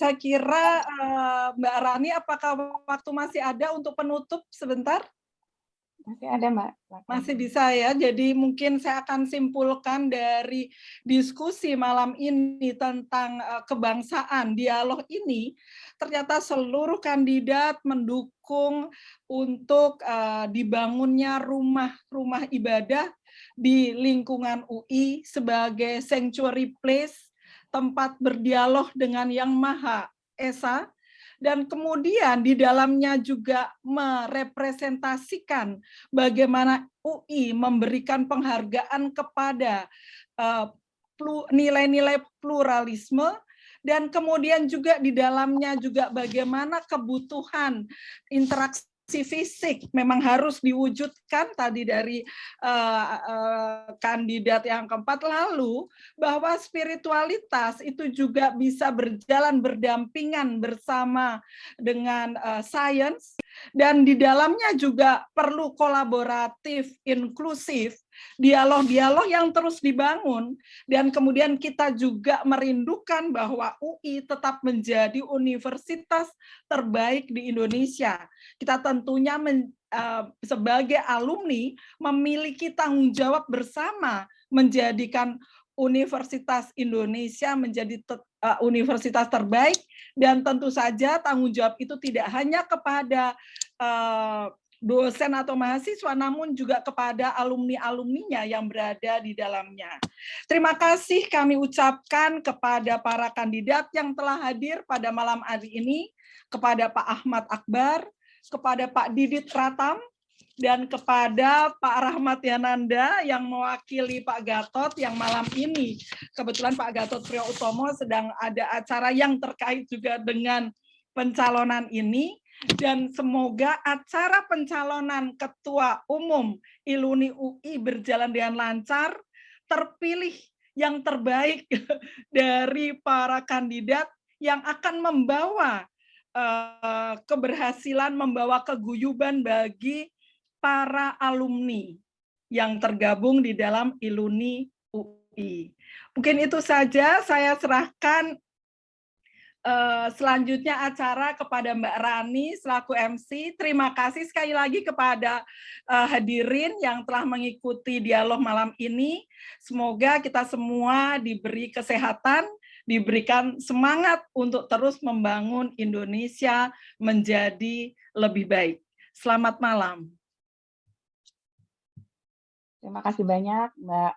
Saya kira Mbak Rani, apakah waktu masih ada untuk penutup sebentar?
Masih ada, Mbak.
Masih bisa ya. Jadi mungkin saya akan simpulkan dari diskusi malam ini tentang kebangsaan, dialog ini, ternyata seluruh kandidat mendukung untuk dibangunnya rumah ibadah di lingkungan UI sebagai sanctuary place, tempat berdialog dengan Yang Maha Esa, dan kemudian di dalamnya juga merepresentasikan bagaimana UI memberikan penghargaan kepada nilai-nilai pluralisme, dan kemudian juga di dalamnya juga bagaimana kebutuhan interaksi fisik memang harus diwujudkan tadi dari kandidat yang keempat, lalu bahwa spiritualitas itu juga bisa berjalan berdampingan bersama dengan sains, dan di dalamnya juga perlu kolaboratif, inklusif, dialog-dialog yang terus dibangun, dan kemudian kita juga merindukan bahwa UI tetap menjadi universitas terbaik di Indonesia. Kita tentunya sebagai alumni memiliki tanggung jawab bersama menjadikan Universitas Indonesia menjadi universitas terbaik, dan tentu saja tanggung jawab itu tidak hanya kepada dosen atau mahasiswa, namun juga kepada alumni-alumninya yang berada di dalamnya. Terima kasih kami ucapkan kepada para kandidat yang telah hadir pada malam hari ini, kepada Pak Ahmad Akbar, kepada Pak Didit Pratam, dan kepada Pak Rahmat Yananda yang mewakili Pak Gatot yang malam ini. Kebetulan Pak Gatot Priyotomo sedang ada acara yang terkait juga dengan pencalonan ini. Dan semoga acara pencalonan Ketua Umum ILUNI UI berjalan dengan lancar, terpilih yang terbaik dari para kandidat yang akan membawa keberhasilan, membawa keguyuban bagi para alumni yang tergabung di dalam ILUNI UI. Mungkin itu saja, saya serahkan selanjutnya acara kepada Mbak Rani selaku MC. Terima kasih sekali lagi kepada hadirin yang telah mengikuti dialog malam ini. Semoga kita semua diberi kesehatan, diberikan semangat untuk terus membangun Indonesia menjadi lebih baik. Selamat malam.
Terima kasih banyak Mbak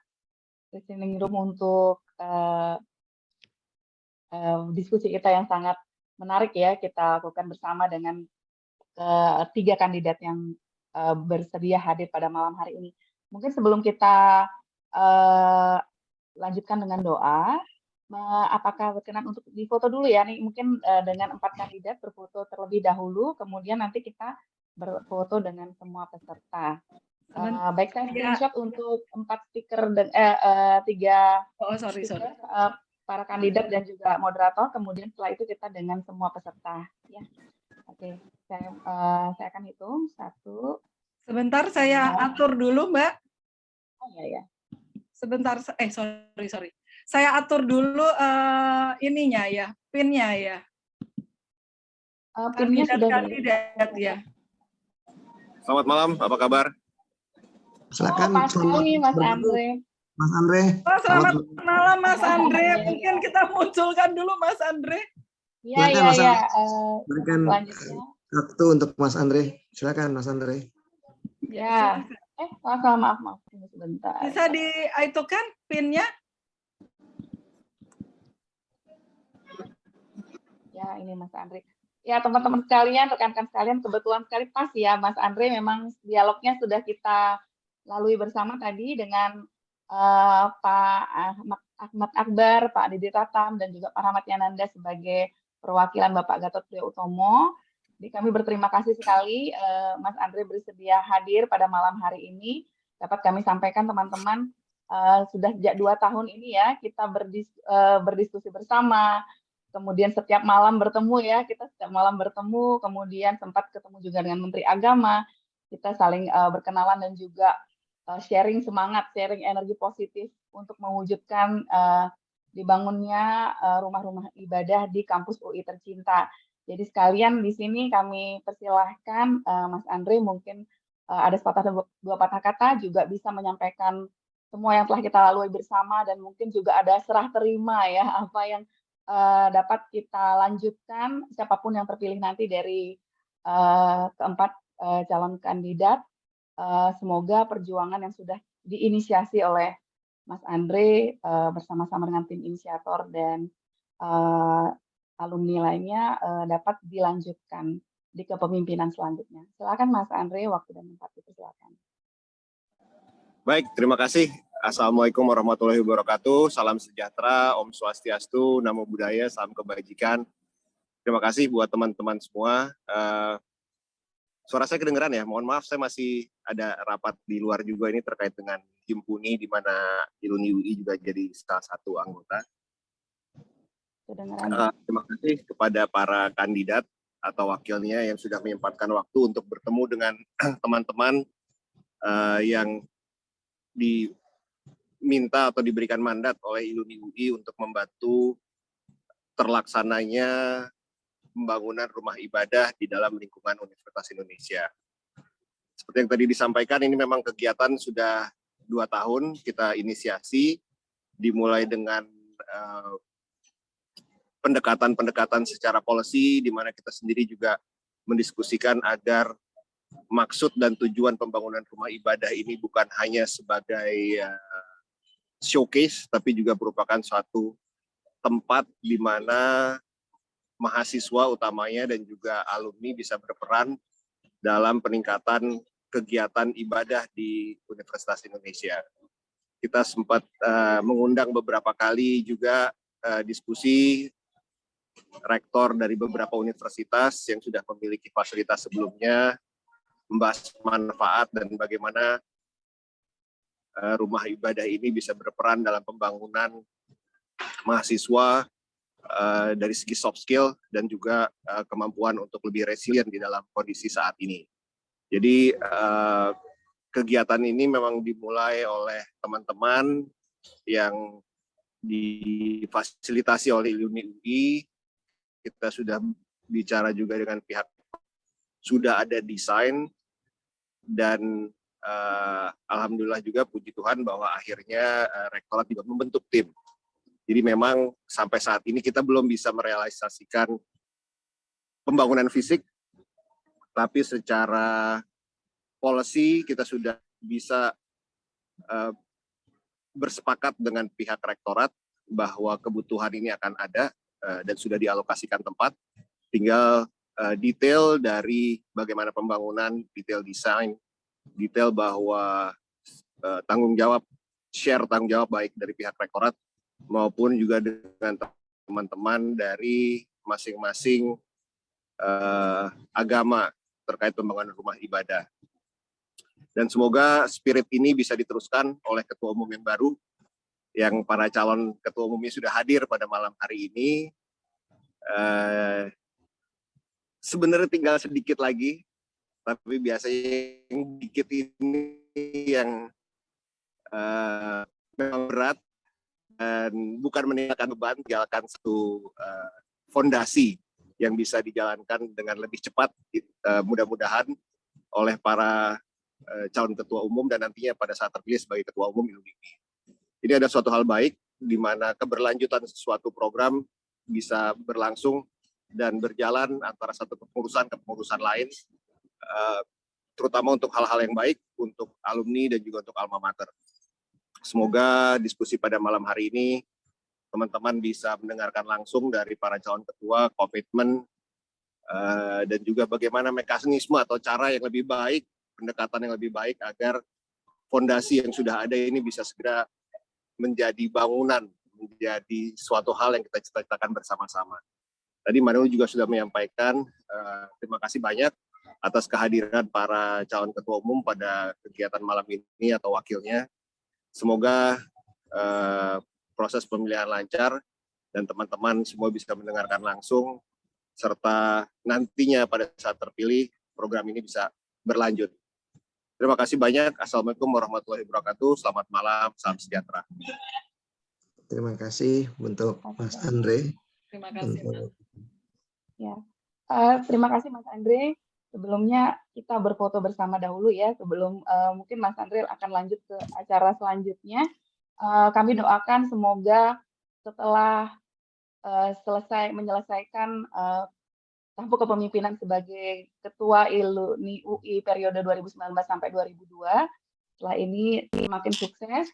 Christiningrum untuk diskusi kita yang sangat menarik ya, kita lakukan bersama dengan tiga kandidat yang bersedia hadir pada malam hari ini. Mungkin sebelum kita lanjutkan dengan doa, apakah berkenan untuk difoto dulu ya? Nih mungkin dengan 4 kandidat berfoto terlebih dahulu, kemudian nanti kita berfoto dengan semua peserta. Baik, saya screenshot untuk 4 speaker dan 3 speaker, para kandidat dan juga moderator, kemudian setelah itu kita dengan semua peserta. Ya, oke, saya akan hitung 1.
Sebentar, saya atur dulu, Mbak.
Oh ya.
Sebentar, sorry. Saya atur dulu ininya ya, pinnya ya.
Pinnya sudah
kandidat ya.
Selamat malam, apa kabar?
Oh,
Silakan.
pasti Mas Andre.
Mas Andre.
Selamat malam Mas Andre. Mungkin kita munculkan dulu Mas Andre.
Iya.
Berikan waktu untuk Mas Andre. Silakan Mas Andre.
Ya. Maaf. Sebentar.
Bisa diaitukan pinnya?
Ya, ini Mas Andre. Ya, teman-teman sekalian, rekan-rekan sekalian, kebetulan sekali pas ya Mas Andre, memang dialognya sudah kita lalui bersama tadi dengan Pak Ahmad Akbar, Pak Didit Pratam, dan juga Pak Rahmat Yananda sebagai perwakilan Bapak Gatot Priyotomo. Jadi kami berterima kasih sekali Mas Andre bersedia hadir pada malam hari ini. Dapat kami sampaikan teman-teman, sudah sejak 2 tahun ini ya, kita berdiskusi bersama, kemudian setiap malam bertemu ya, kemudian sempat ketemu juga dengan Menteri Agama, kita saling berkenalan dan juga sharing semangat, sharing energi positif untuk mewujudkan dibangunnya rumah-rumah ibadah di kampus UI tercinta. Jadi sekalian di sini kami persilahkan Mas Andre mungkin ada dua patah kata juga bisa menyampaikan semua yang telah kita lalui bersama dan mungkin juga ada serah terima ya apa yang dapat kita lanjutkan siapapun yang terpilih nanti dari keempat calon kandidat. Semoga perjuangan yang sudah diinisiasi oleh Mas Andre bersama-sama dengan tim inisiator dan alumni lainnya dapat dilanjutkan di kepemimpinan selanjutnya. Silakan Mas Andre, waktu dan tempat dipersilakan.
Baik, terima kasih. Assalamualaikum warahmatullahi wabarakatuh. Salam sejahtera, Om Swastiastu, Namo Buddhaya, salam kebajikan. Terima kasih buat teman-teman semua. Suara saya kedengeran ya? Mohon maaf, saya masih ada rapat di luar juga ini terkait dengan Himpuni, di mana Iluni UI juga jadi salah satu anggota. Terima kasih kepada para kandidat atau wakilnya yang sudah menyempatkan waktu untuk bertemu dengan teman-teman yang diminta atau diberikan mandat oleh Iluni UI untuk membantu terlaksananya pembangunan rumah ibadah di dalam lingkungan Universitas Indonesia. Seperti yang tadi disampaikan, ini memang kegiatan sudah 2 tahun kita inisiasi, dimulai dengan pendekatan-pendekatan secara policy, di mana kita sendiri juga mendiskusikan agar maksud dan tujuan pembangunan rumah ibadah ini bukan hanya sebagai showcase, tapi juga merupakan suatu tempat di mana mahasiswa utamanya dan juga alumni bisa berperan dalam peningkatan kegiatan ibadah di Universitas Indonesia. Kita sempat mengundang beberapa kali juga diskusi rektor dari beberapa universitas yang sudah memiliki fasilitas sebelumnya, membahas manfaat dan bagaimana rumah ibadah ini bisa berperan dalam pembangunan mahasiswa dari segi soft skill dan juga kemampuan untuk lebih resilient di dalam kondisi saat ini. Jadi kegiatan ini memang dimulai oleh teman-teman yang difasilitasi oleh Iluni UI. Kita sudah bicara juga dengan pihak, sudah ada desain dan alhamdulillah juga puji Tuhan bahwa akhirnya rektorat juga membentuk tim. Jadi memang sampai saat ini kita belum bisa merealisasikan pembangunan fisik, tapi secara policy kita sudah bisa bersepakat dengan pihak rektorat bahwa kebutuhan ini akan ada dan sudah dialokasikan tempat. Tinggal detail dari bagaimana pembangunan, detail desain, detail bahwa tanggung jawab baik dari pihak rektorat maupun juga dengan teman-teman dari masing-masing agama terkait pembangunan rumah ibadah. Dan semoga spirit ini bisa diteruskan oleh ketua umum yang baru, yang para calon ketua umumnya sudah hadir pada malam hari ini. Sebenarnya tinggal sedikit lagi, tapi biasanya yang sedikit ini yang memang berat, dan bukan meninggalkan beban, tinggalkan satu fondasi yang bisa dijalankan dengan lebih cepat, mudah-mudahan oleh para calon ketua umum dan nantinya pada saat terpilih sebagai ketua umum Iluni. Ini ada suatu hal baik di mana keberlanjutan suatu program bisa berlangsung dan berjalan antara satu kepengurusan ke kepengurusan lain, terutama untuk hal-hal yang baik untuk alumni dan juga untuk alma mater. Semoga diskusi pada malam hari ini teman-teman bisa mendengarkan langsung dari para calon ketua komitmen dan juga bagaimana mekanisme atau cara yang lebih baik, pendekatan yang lebih baik agar fondasi yang sudah ada ini bisa segera menjadi bangunan, menjadi suatu hal yang kita cita-citakan bersama-sama. Tadi Manu juga sudah menyampaikan, terima kasih banyak atas kehadiran para calon ketua umum pada kegiatan malam ini atau wakilnya. Semoga proses pemilihan lancar dan teman-teman semua bisa mendengarkan langsung, serta nantinya pada saat terpilih program ini bisa berlanjut. Terima kasih banyak. Assalamualaikum warahmatullahi wabarakatuh. Selamat malam, salam sejahtera.
terima kasih untuk Mas Andre.
Terima kasih, Mas.
Untuk
Ya, terima kasih Mas Andre. Sebelumnya kita berfoto bersama dahulu ya, sebelum mungkin Mas Andre akan lanjut ke acara selanjutnya. Kami doakan semoga setelah menyelesaikan tampuk kepemimpinan sebagai Ketua ILUNI UI periode 2019 sampai 2002, setelah ini semakin sukses,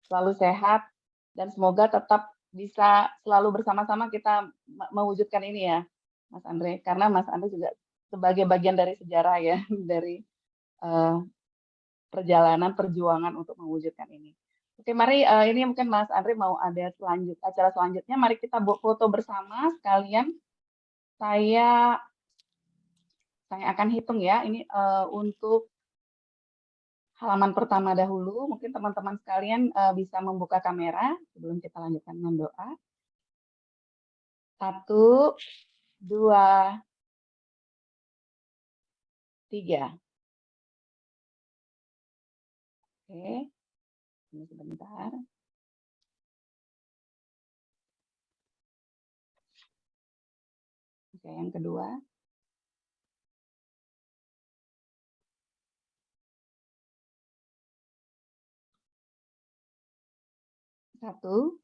selalu sehat, dan semoga tetap bisa selalu bersama-sama kita mewujudkan ini ya, Mas Andre. Karena Mas Andre juga sebagai bagian dari sejarah ya, dari perjalanan perjuangan untuk mewujudkan ini. Oke, mari ini mungkin Mas Andre mau ada acara selanjutnya. Mari kita foto bersama sekalian. Saya akan hitung ya, ini untuk halaman pertama dahulu. Mungkin teman-teman sekalian bisa membuka kamera sebelum kita lanjutkan dengan doa. 1, 2, 3. Oke, ini sebentar. Oke, yang kedua. Satu,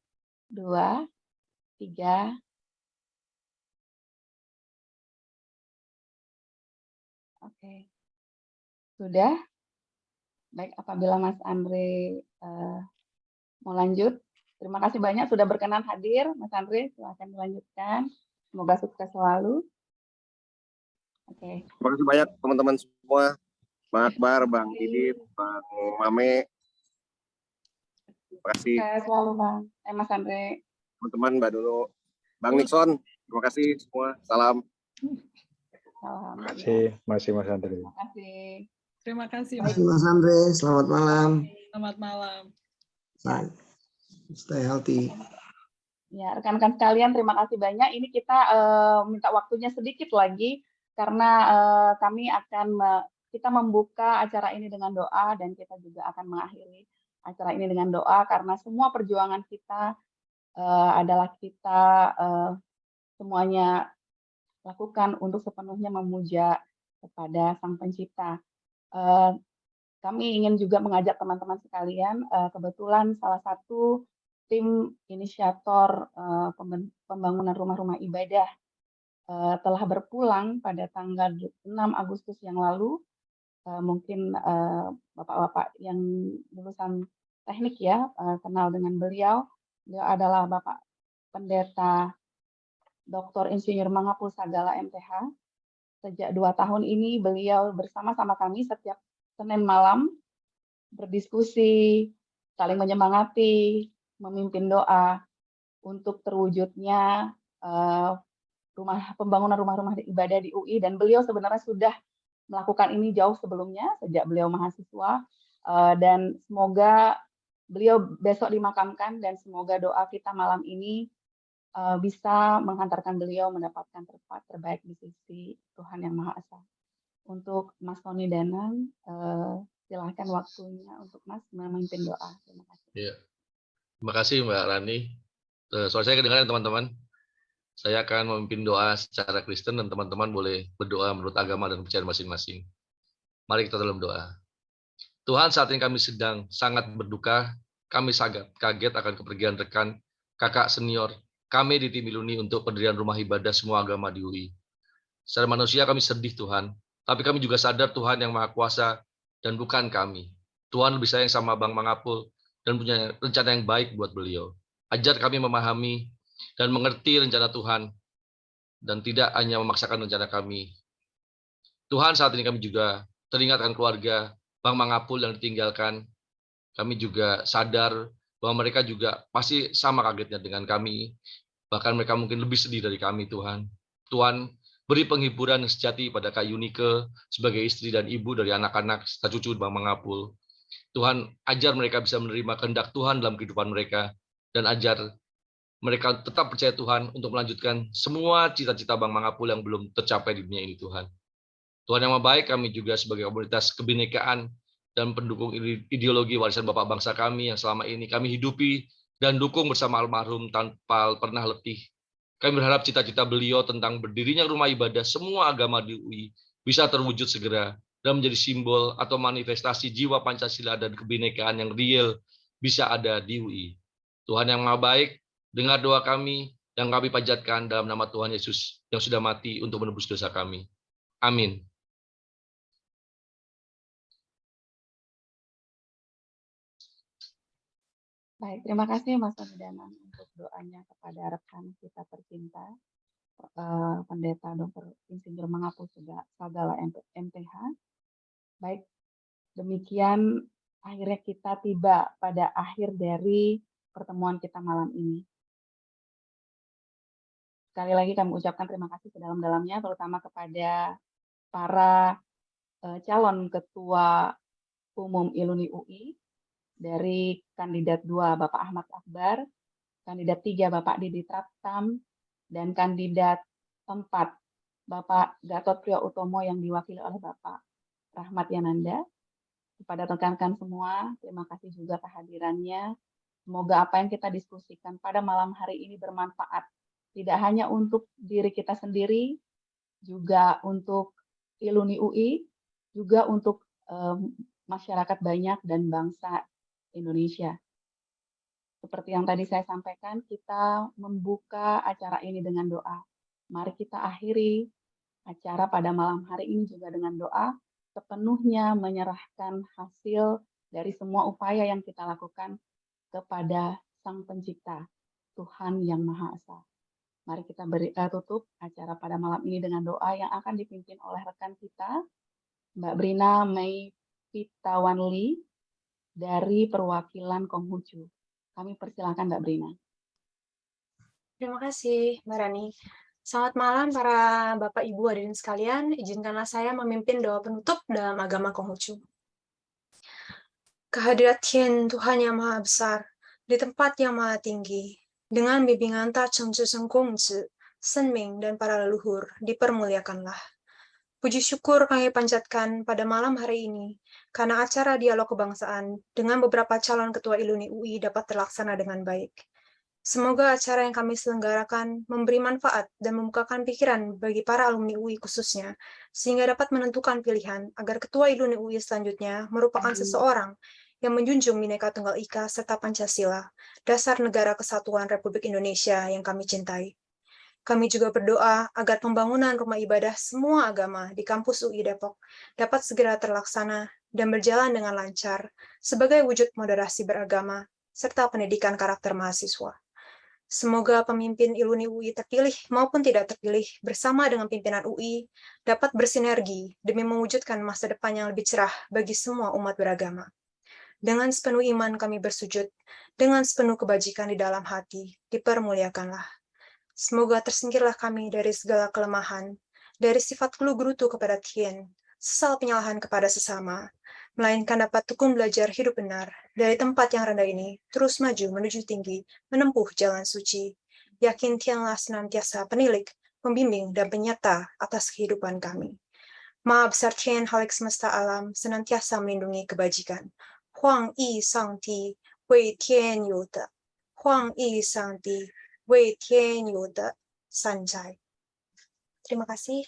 2, 3. Oke, sudah. Baik, apabila Mas Andre mau lanjut, terima kasih banyak sudah berkenan hadir, Mas Andre. Silakan dilanjutkan. Semoga sukses selalu. Oke.
Terima kasih banyak teman-teman semua, Bang Akbar, Bang Didit, Bang Mame. Terima kasih.
Sukses selalu, Bang. Mas Andre.
Teman-teman, Mbak Dulu, Bang Nixon, terima kasih semua. Salam.
Salam.
Terima kasih Mas Andre.
Terima kasih.
Terima kasih,
Terima kasih Mas Andre. Selamat malam.
Selamat malam.
Stay healthy.
Ya, rekan-rekan sekalian, terima kasih banyak. Ini kita minta waktunya sedikit lagi karena kami akan kita membuka acara ini dengan doa dan kita juga akan mengakhiri acara ini dengan doa karena semua perjuangan kita adalah kita semuanya lakukan untuk sepenuhnya memuja kepada Sang Pencipta. Kami ingin juga mengajak teman-teman sekalian, kebetulan salah satu tim inisiator pembangunan rumah-rumah ibadah telah berpulang pada tanggal 6 Agustus yang lalu. Mungkin bapak-bapak yang lulusan teknik ya kenal dengan beliau. Beliau adalah Bapak Pendeta Dr. Insinyur Mangapul Sagala MTH. Sejak 2 tahun ini beliau bersama-sama kami setiap Senin malam berdiskusi, saling menyemangati, memimpin doa untuk terwujudnya pembangunan rumah-rumah ibadah di UI, dan beliau sebenarnya sudah melakukan ini jauh sebelumnya sejak beliau mahasiswa, dan semoga beliau besok dimakamkan dan semoga doa kita malam ini bisa menghantarkan beliau mendapatkan tempat terbaik di sisi Tuhan Yang Maha Esa. Untuk Mas Tony Danang, silahkan waktunya untuk Mas memimpin doa. Terima kasih.
Ya. Terima kasih Mbak Rani. Soal saya kedengaran teman-teman. Saya akan memimpin doa secara Kristen dan teman-teman boleh berdoa menurut agama dan kepercayaan masing-masing. Mari kita dalam doa. Tuhan, saat ini kami sedang sangat berduka. Kami sangat kaget akan kepergian rekan, kakak senior kami di tim Iluni untuk pendirian rumah ibadah semua agama di UI. Secara manusia kami sedih Tuhan, tapi kami juga sadar Tuhan yang Maha Kuasa dan bukan kami. Tuhan lebih sayang sama Bang Mangapul dan punya rencana yang baik buat beliau. Ajar kami memahami dan mengerti rencana Tuhan dan tidak hanya memaksakan rencana kami. Tuhan, saat ini kami juga teringatkan keluarga Bang Mangapul yang ditinggalkan. Kami juga sadar bahwa mereka juga pasti sama kagetnya dengan kami. Bahkan mereka mungkin lebih sedih dari kami, Tuhan. Tuhan, beri penghiburan yang sejati pada Kak Yunike sebagai istri dan ibu dari anak-anak serta cucu Bang Mangapul. Tuhan, ajar mereka bisa menerima kehendak Tuhan dalam kehidupan mereka dan ajar mereka tetap percaya Tuhan untuk melanjutkan semua cita-cita Bang Mangapul yang belum tercapai di dunia ini, Tuhan. Tuhan yang Maha Baik, kami juga sebagai komunitas kebinekaan dan pendukung ideologi warisan Bapak bangsa kami yang selama ini kami hidupi dan dukung bersama almarhum tanpa pernah letih. Kami berharap cita-cita beliau tentang berdirinya rumah ibadah semua agama di UI bisa terwujud segera dan menjadi simbol atau manifestasi jiwa Pancasila dan kebinekaan yang real bisa ada di UI. Tuhan yang Maha Baik, dengar doa kami yang kami panjatkan dalam nama Tuhan Yesus yang sudah mati untuk menebus dosa kami. Amin.
Baik, terima kasih Mas Amidanan untuk doanya kepada rekan kita tercinta, Pendeta Dr. Insinyur Mangapusega Sagala MTH. Baik, demikian akhirnya kita tiba pada akhir dari pertemuan kita malam ini. Sekali lagi kami ucapkan terima kasih sedalam-dalamnya, terutama kepada para calon ketua umum ILUNI UI, dari kandidat 2 Bapak Ahmad Akbar, kandidat 3 Bapak Didi Traptam, dan kandidat 4 Bapak Gatot Priyo Utomo yang diwakili oleh Bapak Rahmat Yananda. Kepada rekan-rekan semua, terima kasih juga kehadirannya. Semoga apa yang kita diskusikan pada malam hari ini bermanfaat, tidak hanya untuk diri kita sendiri, juga untuk ILUNI UI, juga untuk masyarakat banyak dan bangsa Indonesia. Seperti yang tadi saya sampaikan, kita membuka acara ini dengan doa. Mari kita akhiri acara pada malam hari ini juga dengan doa, sepenuhnya menyerahkan hasil dari semua upaya yang kita lakukan kepada Sang Pencipta, Tuhan Yang Maha Esa. Mari kita tutup acara pada malam ini dengan doa yang akan dipimpin oleh rekan kita, Mbak Brina Mei Pitawanli, dari perwakilan Konghucu. Kami persilakan Mbak Brina.
Terima kasih, Mbak Rani. Selamat malam para Bapak Ibu hadirin sekalian. Izinkanlah saya memimpin doa penutup dalam agama Konghucu. Kehadirat Tien Tuhan yang Maha Besar, di tempat yang Maha Tinggi, dengan bimbingan Ta Cheng Zhi Seng Gong Zhi, Senming dan para leluhur, dipermuliakanlah. Puji syukur kami panjatkan pada malam hari ini, karena acara dialog kebangsaan dengan beberapa calon ketua ILUNI UI dapat terlaksana dengan baik. Semoga acara yang kami selenggarakan memberi manfaat dan membukakan pikiran bagi para alumni UI khususnya, sehingga dapat menentukan pilihan agar ketua ILUNI UI selanjutnya merupakan seseorang yang menjunjung Bhinneka Tunggal Ika serta Pancasila, dasar negara kesatuan Republik Indonesia yang kami cintai. Kami juga berdoa agar pembangunan rumah ibadah semua agama di kampus UI Depok dapat segera terlaksana dan berjalan dengan lancar sebagai wujud moderasi beragama serta pendidikan karakter mahasiswa. Semoga pemimpin ILUNI UI terpilih maupun tidak terpilih bersama dengan pimpinan UI dapat bersinergi demi mewujudkan masa depan yang lebih cerah bagi semua umat beragama. Dengan sepenuh iman kami bersujud, dengan sepenuh kebajikan di dalam hati, dipermuliakanlah. Semoga tersingkirlah kami dari segala kelemahan, dari sifat geluh-gerutu kepada Tien, sesal penyalahan kepada sesama, melainkan dapat tekun belajar hidup benar dari tempat yang rendah ini, terus maju menuju tinggi, menempuh jalan suci. Yakin Tienlah senantiasa penilik, pembimbing, dan penyerta atas kehidupan kami. Maha Besar Tien Halik Semesta Alam senantiasa melindungi kebajikan. Huang Yi Sang Ti, Wei Tian Yu De. Huang Yi Sang Ti, Wei Tian Yu De Sanjai. Terima kasih.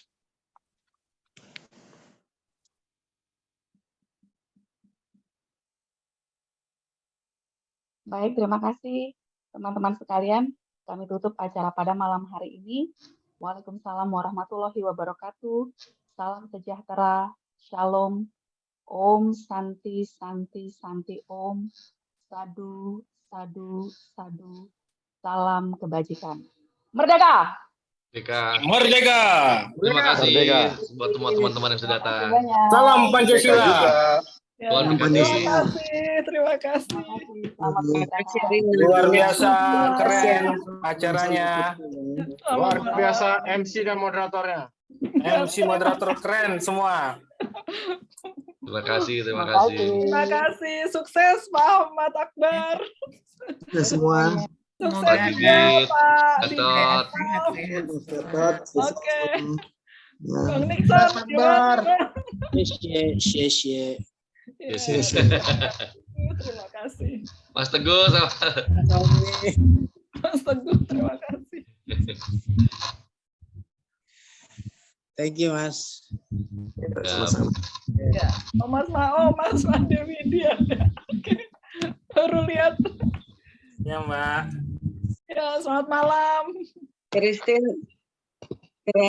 Baik, terima kasih teman-teman sekalian. Kami tutup acara pada malam hari ini. Waalaikumsalam warahmatullahi wabarakatuh. Salam sejahtera, shalom, Om Santi Santi Santi Om, Sadu Sadu Sadu. Salam kebajikan. Merdeka!
Merdeka!
Merdeka!
Terima kasih
Merdeka.
buat semua teman-teman yang sudah datang.
Salam Pancasila!
Tuhan berkati.
Terima kasih.
Luar biasa keren acaranya.
Luar biasa MC dan moderatornya.
MC moderator keren semua.
Terima kasih, terima kasih.
Terima kasih. Sukses Pak Ahmad Akbar.
Semua.
Sukses
Pak Didit,
Pak
Gatot.
Oke. Bang Nixon, gimana?
Yes.
Yes.
Terima kasih.
Mas Teguh sama
Mas Teguh, terima kasih.
Thank you, Mas.
Ya, Mas Dewi ada. Oke, baru lihat.
Ya, Mbak.
Ya, selamat malam.
Christine,